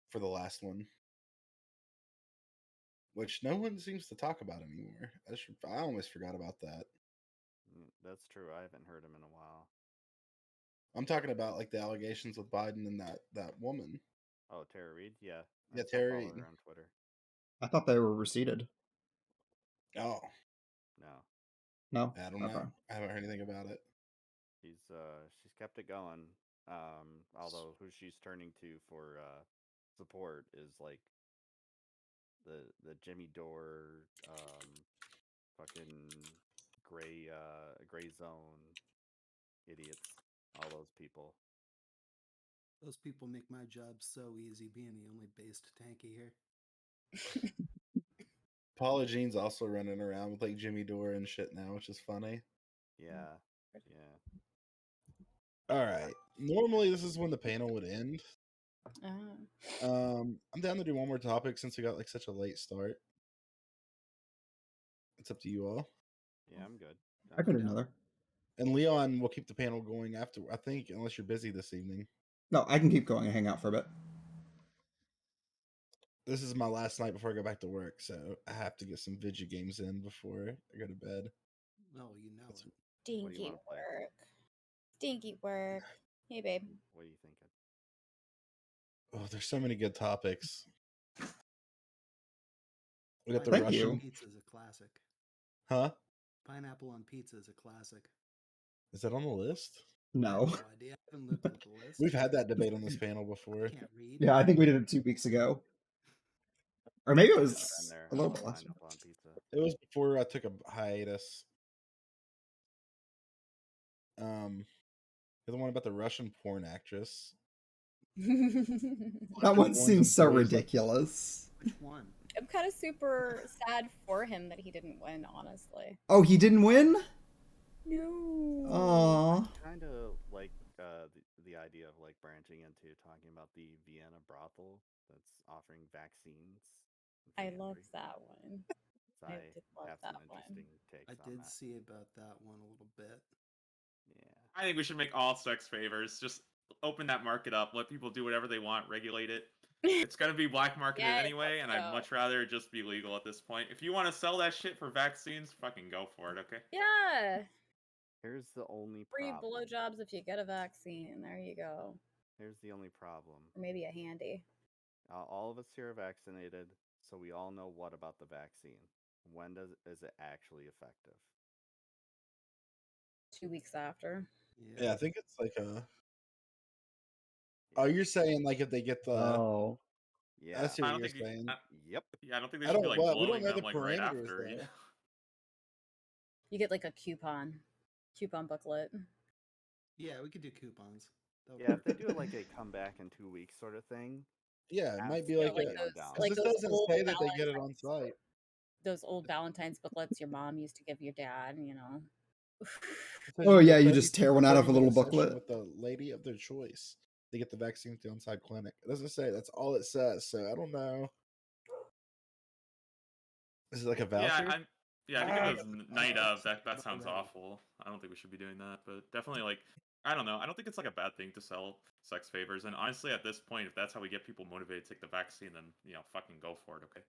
for the last one, which no one seems to talk about anymore. I almost forgot about that. That's true. I haven't heard him in a while. I'm talking about like the allegations with Biden and that woman. Oh, Tara Reid? Yeah. Yeah, Tara Reid. On Twitter. I thought they were receded. Oh. No? I don't know. I haven't heard anything about it. She's kept it going. Although who she's turning to for support is like the Jimmy Dore fucking gray zone idiots, all those people. Those people make my job so easy, being the only based tanky here. Paula Jean's also running around with like Jimmy Dore and shit now, which is funny. Yeah. All right. Normally this is when the panel would end. I'm down to do one more topic since we got like such a late start. It's up to you all. Yeah, I'm good. I can do another. And Leon will keep the panel going after, I think, unless you're busy this evening. No, I can keep going and hang out for a bit. This is my last night before I go back to work, so I have to get some video games in before I go to bed. Oh, you know it. Stinky work. Stinky work. Hey, babe. What are you thinking? Oh, there's so many good topics. We got the Thank Russian. you. Pizza is a classic. Huh? Pineapple on pizza is a classic. Is that on the list? No. I have no idea. I haven't looked at the list. We've had that debate on this panel before. Can't read. Yeah, I think we did it 2 weeks ago. Or maybe it was a little bit less. Pineapple on pizza. It was before I took a hiatus. The one about the Russian porn actress. That one seems so ridiculous. Which one? I'm kind of super sad for him that he didn't win, honestly. Oh, he didn't win? No. Aww. Kind of like the idea of like branching into talking about the Vienna brothel that's offering vaccines. I loved that one. So I I did love have that some one. interesting takes I on did that. see about that one a little bit. Yeah. I think we should make all sex favors. Just open that market up, let people do whatever they want, regulate it. It's gonna be black marketed Yes, anyway, and I'd go. much rather it just be legal at this point. If you want to sell that shit for vaccines, fucking go for it, okay? Yeah. Here's the only Free problem. blowjobs if you get a vaccine. There you go. Here's the only problem. Or maybe a handy. All of us here are vaccinated, so we all know what about the vaccine. When is it actually effective? 2 weeks after. Yeah, I think it's like a. Oh, you're saying like if they get the. Oh. Yeah. I see I what don't you're think. saying. Yep. Yeah, I don't think they I should be don't. like What we don't blowing know them the like right parameters after. You know? though. You get like a coupon booklet. Yeah, we could do coupons. Yeah, if they do it like a come back in 2 weeks sort of thing. Yeah, it might be You know, like like a. those, Because like this those doesn't old say that they get it on site. those old Valentine's booklets your mom used to give your dad, you know. Oh yeah, you 30 just tear one out of a little 30-minute session booklet. with the lady of their choice. They get the vaccine at the on-site clinic. It doesn't say. That's all it says. So I don't know. Is it like a voucher? I think it was night of. That Already. sounds awful. I don't think we should be doing that, but definitely like I don't know. I don't think it's like a bad thing to sell sex favors. And honestly, at this point, if that's how we get people motivated to take the vaccine, then fucking go for it. Okay.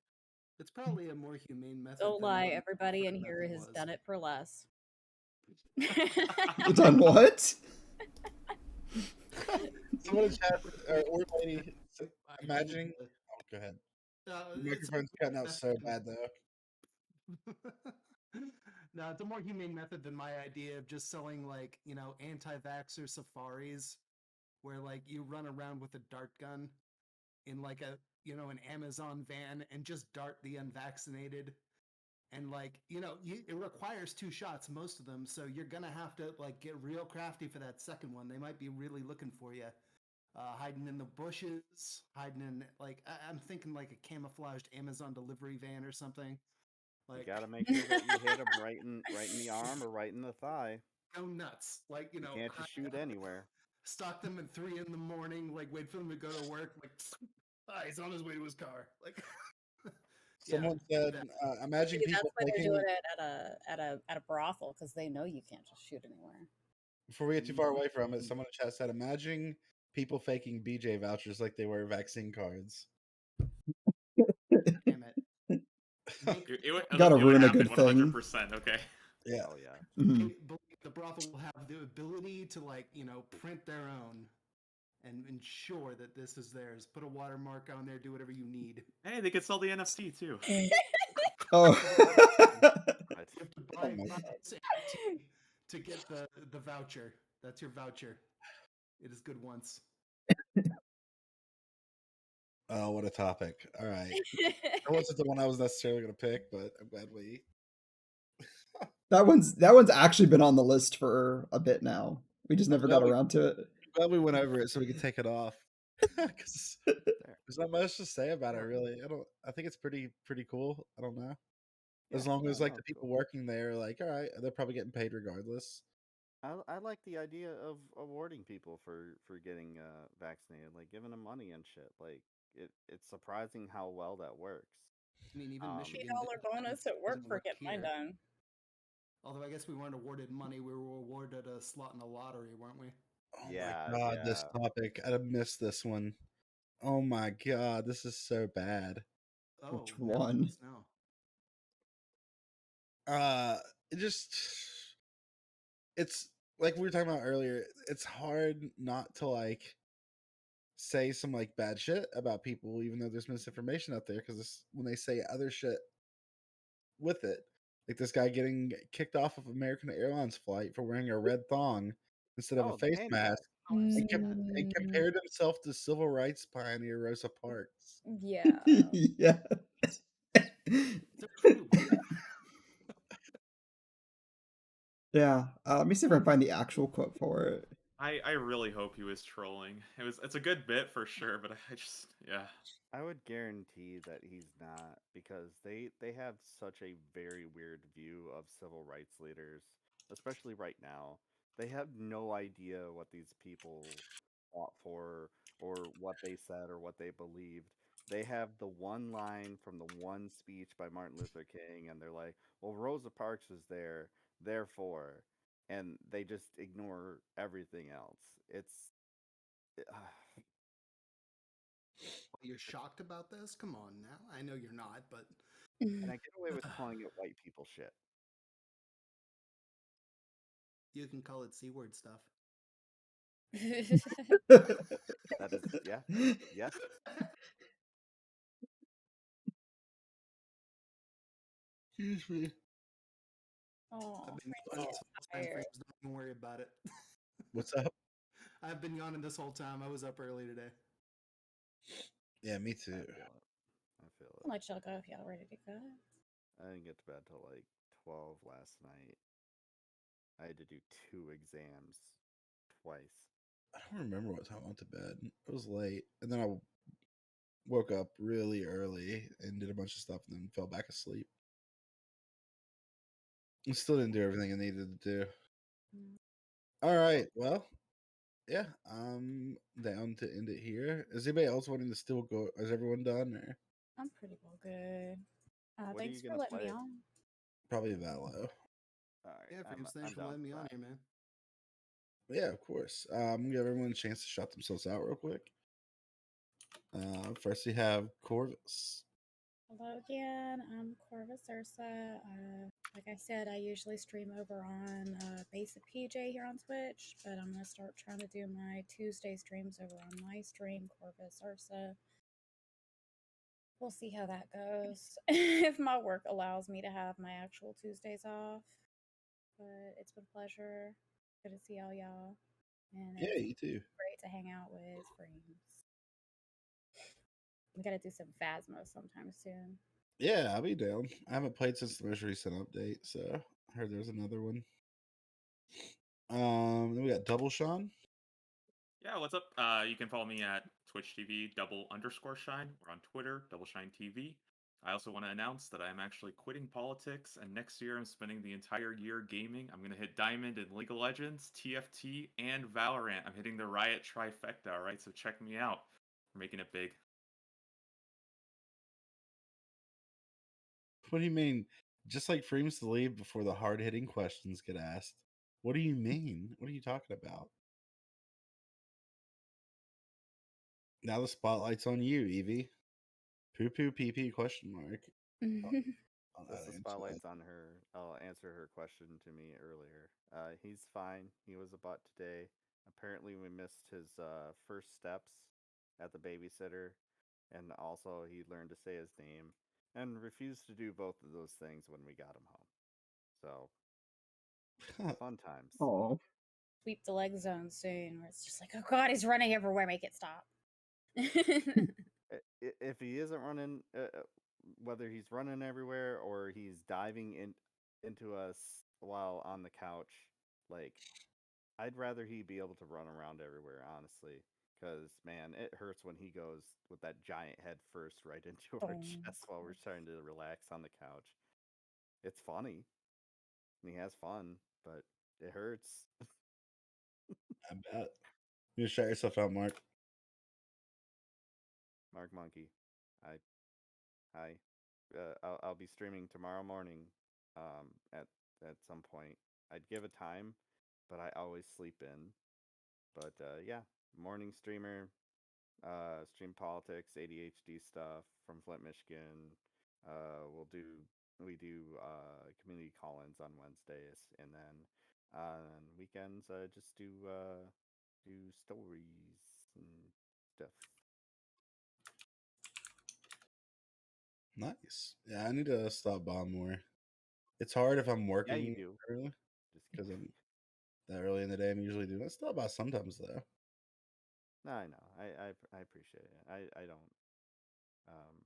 It's probably a more humane method. Don't than lie, what everybody in the here method has was. done it for less. Done what? Someone in chat or lady imagining. Oh, go ahead. The microphone's cutting out so bad though. No, it's a more humane method than my idea of just selling like, anti-vaxxer safaris where like you run around with a dart gun in like an Amazon van and just dart the unvaccinated. And like, it requires 2 shots, most of them. So you're going to have to like get real crafty for that second one. They might be really looking for you. Hiding in the bushes, hiding in like I'm thinking like a camouflaged Amazon delivery van or something. Like, you gotta make sure that you hit them right in the arm or right in the thigh. Go nuts, like you can't just shoot anywhere. Stalk them at 3 a.m, like wait for them to go to work. Like, he's on his way to his car. Like, someone said, imagine Maybe people that's why taking. they're doing it at a brothel because they know you can't just shoot anywhere. Before we get too far away from it, someone in chat said, imagine people faking BJ vouchers like they were vaccine cards. Damn it. Gotta it would ruin a happen good thing. 100%. Okay. Yeah. Oh yeah. Mhm. The brothel will have the ability to like, print their own and ensure that this is theirs. Put a watermark on there, do whatever you need. Hey, they could sell the NFT too. Oh. You have to buy to get the voucher. That's your voucher. It is good once. Oh, what a topic. All right. That wasn't the one I was necessarily going to pick, but I'm glad we. That one's actually been on the list for a bit now. We just never got around to it. I'm glad we went over it so we could take it off. Because there's not much to say about it, really. I think it's pretty cool. I don't know. As long as like the people working there, like, all right, they're probably getting paid regardless. I like the idea of awarding people for getting vaccinated, like giving them money and shit. Like it's surprising how well that works. I mean, even Michigan. $8 bonus at work for getting mine done. Although I guess we weren't awarded money, we were awarded a slot in the lottery, weren't we? Oh my god, this topic. I missed this one. Oh my god, this is so bad. Oh, which one? No. It just it's like we were talking about earlier, it's hard not to like say some like bad shit about people even though there's misinformation out there because when they say other shit with it, like this guy getting kicked off of American Airlines flight for wearing a red thong instead of a face mask and compared himself to civil rights pioneer Rosa Parks. Yeah. Yeah. Yeah. Let me see if I can find the actual quote for it. I really hope he was trolling. It's a good bit for sure, but I just yeah. I would guarantee that he's not because they have such a very weird view of civil rights leaders, especially right now. They have no idea what these people fought for or what they said or what they believed. They have the one line from the one speech by Martin Luther King and they're like, "Well, Rosa Parks was there, therefore," and they just ignore everything else. It's You're shocked about this? Come on now. I know you're not, but and I get away with calling it white people shit. you can call it C-word stuff. That is, yeah, yes. Excuse me. Oh, I've been Francie yawning is this whole time, tired. Frames. Don't even worry about it. What's up? I've been yawning this whole time. I was up early today. Yeah, me I too. feel it. I feel I'll it. let y'all go if y'all ready to go. I didn't get to bed till like 12 last night. I had to do 2 exams twice. I don't remember what time I went to bed. It was late, and then I woke up really early and did a bunch of stuff, and then fell back asleep. I still didn't do everything I needed to do. Mm. All right, well, yeah, I'm down to end it here. Is anybody else wanting to still go? Is everyone done? Or I'm pretty well good. What are Thanks you for gonna letting me play? on. probably Valo? All right, Yeah, Frames, thanks I'm for down letting me for on that. here, man. Yeah, of course. I'm gonna give everyone a chance to shout themselves out real quick. First we have Corvus. Hello again. I'm Corvus Ursa. Like I said, I usually stream over on Basic PJ here on Twitch, but I'm gonna start trying to do my Tuesday streams over on my stream, Corvus Ursa. We'll see how that goes. If my work allows me to have my actual Tuesdays off. But it's been a pleasure. Good to see all y'all. And Yeah, it's you too. great to hang out with friends. We gotta do some Phasmo sometime soon. Yeah, I'll be down. I haven't played since the most recent update, so I heard there's another one. Then we got Double Sean. Yeah, what's up? You can follow me at Twitch TV _shine. We're on Twitter, Double Shine TV. I also want to announce that I'm actually quitting politics, and next year I'm spending the entire year gaming. I'm going to hit Diamond in League of Legends, TFT, and Valorant. I'm hitting the Riot trifecta, all right? So check me out. We're making it big. What do you mean? Just like frames to leave before the hard hitting questions get asked. What do you mean? What are you talking about? Now the spotlight's on you, Evie. Poo poo pee pee question mark. On Since that the answer. spotlight's on her, I'll answer her question to me earlier. He's fine. He was a butt today. Apparently, we missed his first steps at the babysitter, and also he learned to say his name and refused to do both of those things when we got him home. So, fun times. Oh, Sweep the leg zone soon, where it's just like, oh god, he's running everywhere, make it stop. If he isn't running, whether he's running everywhere or he's diving into us while on the couch, like I'd rather he be able to run around everywhere, honestly. Because man, it hurts when he goes with that giant head first right into our Boom. chest while we're trying to relax on the couch. It's funny. And he has fun, but it hurts. I bet. You shout yourself out, Mark. Mark Monkey, I hi. I'll be streaming tomorrow morning. At some point, I'd give a time, but I always sleep in. But yeah, morning streamer. Stream politics, ADHD stuff from Flint, Michigan. We do community call-ins on Wednesdays, and then on weekends just do stories and stuff. Nice. Yeah, I need to stop by more. It's hard if I'm Yeah, you working do. early Just because I'm that early in the day. I'm usually doing. I stop by sometimes though. no, I know. I appreciate it. Um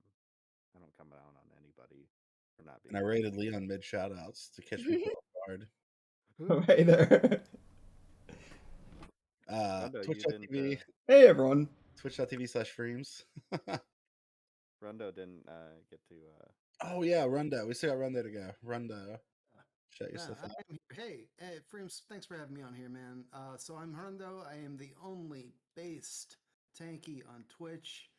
I don't come down on anybody for not And I being able rated Leon mid shoutouts to catch people off guard. right there. Rondo, you didn't. Twitch.tv. Hey everyone. Twitch.tv/Freems. Rondo didn't get to. Oh yeah, Rundo. We still got Rundo to go. Rundo. Shut yourself Yeah, up. hey, Freems, thanks for having me on here, man. So I'm Hundo. I am the only based tanky on Twitch.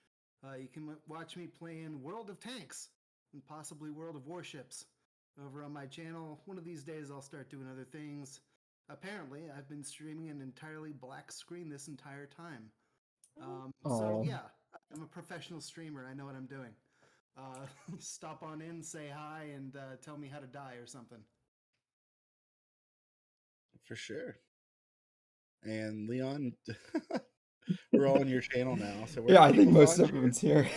You can watch me playing World of Tanks and possibly World of Warships over on my channel. One of these days I'll start doing other things. Apparently, I've been streaming an entirely black screen this entire time. So Oh. yeah, I'm a professional streamer. I know what I'm doing. Stop on in, say hi, and tell me how to die or something. For sure. And Leon, we're all on your channel now. So Yeah, I think most of everyone's here.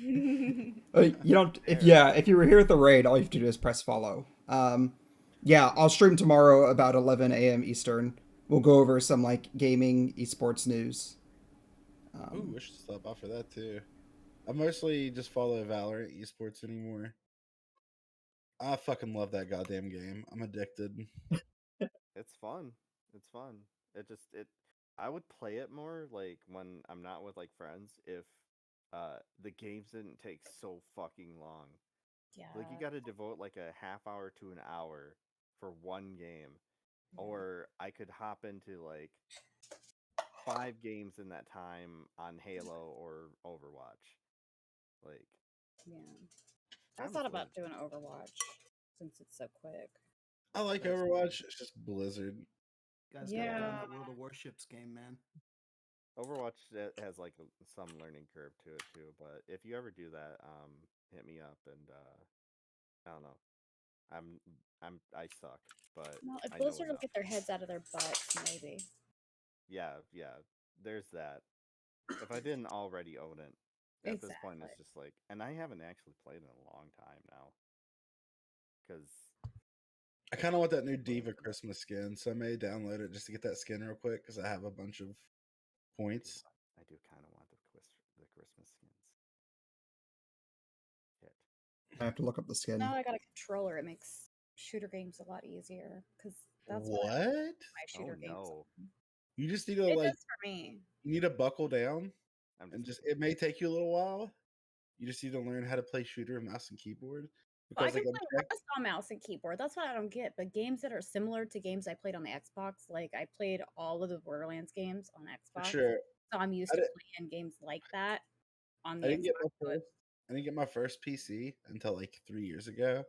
You don't. If you were here at the raid, all you have to do is press follow. Yeah, I'll stream tomorrow about 11 a.m. Eastern. We'll go over some like gaming, esports news. Ooh, I should stop by for that too. I mostly just follow Valorant esports anymore. I fucking love that goddamn game. I'm addicted. It's fun. It's fun. It. I would play it more like when I'm not with like friends if the games didn't take so fucking long. Yeah. Like you got to devote like a half hour to an hour for one game, or I could hop into like 5 games in that time on Halo or Overwatch. Like, Yeah. I time thought is about limited. doing Overwatch since it's so quick. I like That's Overwatch. It's just Blizzard. Guys, gotta get on that World of Warships game, man. Overwatch has like some learning curve to it too, but if you ever do that, hit me up and I don't know. I suck, but Well, if I know Blizzard will enough. get their heads out of their butts, maybe. Yeah, there's that. If I didn't already own it, at this point it's just like, and I haven't actually played in a long time now, because I kind of want that new Diva Christmas skin, so I may download it just to get that skin real quick because I have a bunch of points. I do kind of want the Christmas skins. I have to look up the skin. Now I got a controller. It makes shooter games a lot easier because that's What? my shooter games. No. You just need to It like. does for me. You need to buckle down, I'm just it may take you a little while. You just need to learn how to play shooter with mouse and keyboard. Well, I Because can like play Rust on mouse and keyboard. That's what I don't get. But games that are similar to games I played on the Xbox, like I played all of the Borderlands games on for Xbox, sure, so I'm used I, to did, playing games like that on I the didn't get Xbox. my first. I didn't get my first PC until like 3 years ago.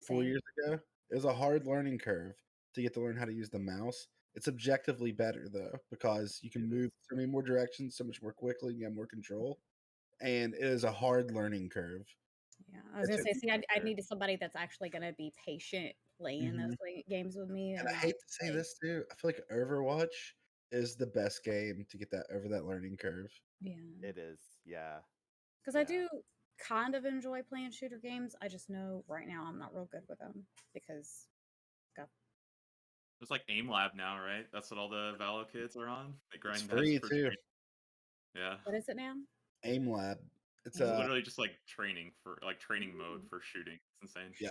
4 Same. years ago. It was a hard learning curve to get to learn how to use the mouse. It's objectively better though because you can move so many more directions so much more quickly. You have more control, and it is a hard learning curve. Yeah, I was gonna say, see, I needed somebody that's actually gonna be patient playing those games with me. And I hate to say this too. I feel like Overwatch is the best game to get that over that learning curve. Yeah, it is. Yeah, because I do kind of enjoy playing shooter games. I just know right now I'm not real good with them because There's like Aim Lab now, right? That's what all the Valo kids are on. They grind It's free too. training. Yeah. What is it now? Aim Lab. It's literally just like training mode for shooting. It's insane. Yeah.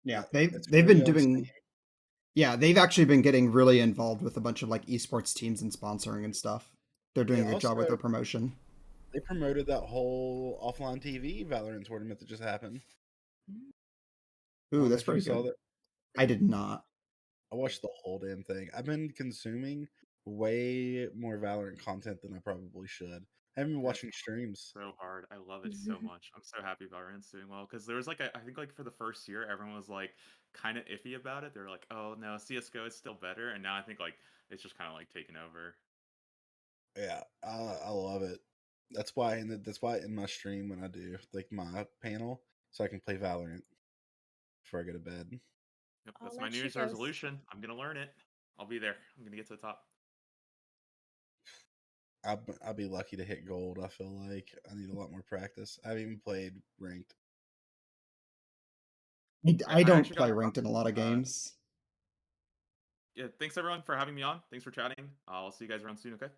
Yeah, they've been doing. Yeah, they've actually been getting really involved with a bunch of like esports teams and sponsoring and stuff. They're doing a good job with their promotion. They promoted that whole offline TV Valorant tournament that just happened. Ooh, that's pretty good. I did not. I watched the whole damn thing. I've been consuming way more Valorant content than I probably should. I haven't been watching streams. So hard. I love it so much. I'm so happy Valorant's doing well because there was like I think like for the first year everyone was like kind of iffy about it. They were like, "Oh no, CS:GO is still better," and now I think like it's just kind of like taken over. Yeah, I love it. That's why in my stream when I do like my panel, so I can play Valorant before I go to bed. Yep, that's my New Year's resolution. I'm gonna learn it. I'll be there. I'm gonna get to the top. I'll be lucky to hit gold. I feel like I need a lot more practice. I haven't even played ranked. I don't play ranked in a lot of games. Yeah, thanks everyone for having me on. Thanks for chatting. I'll see you guys around soon, okay?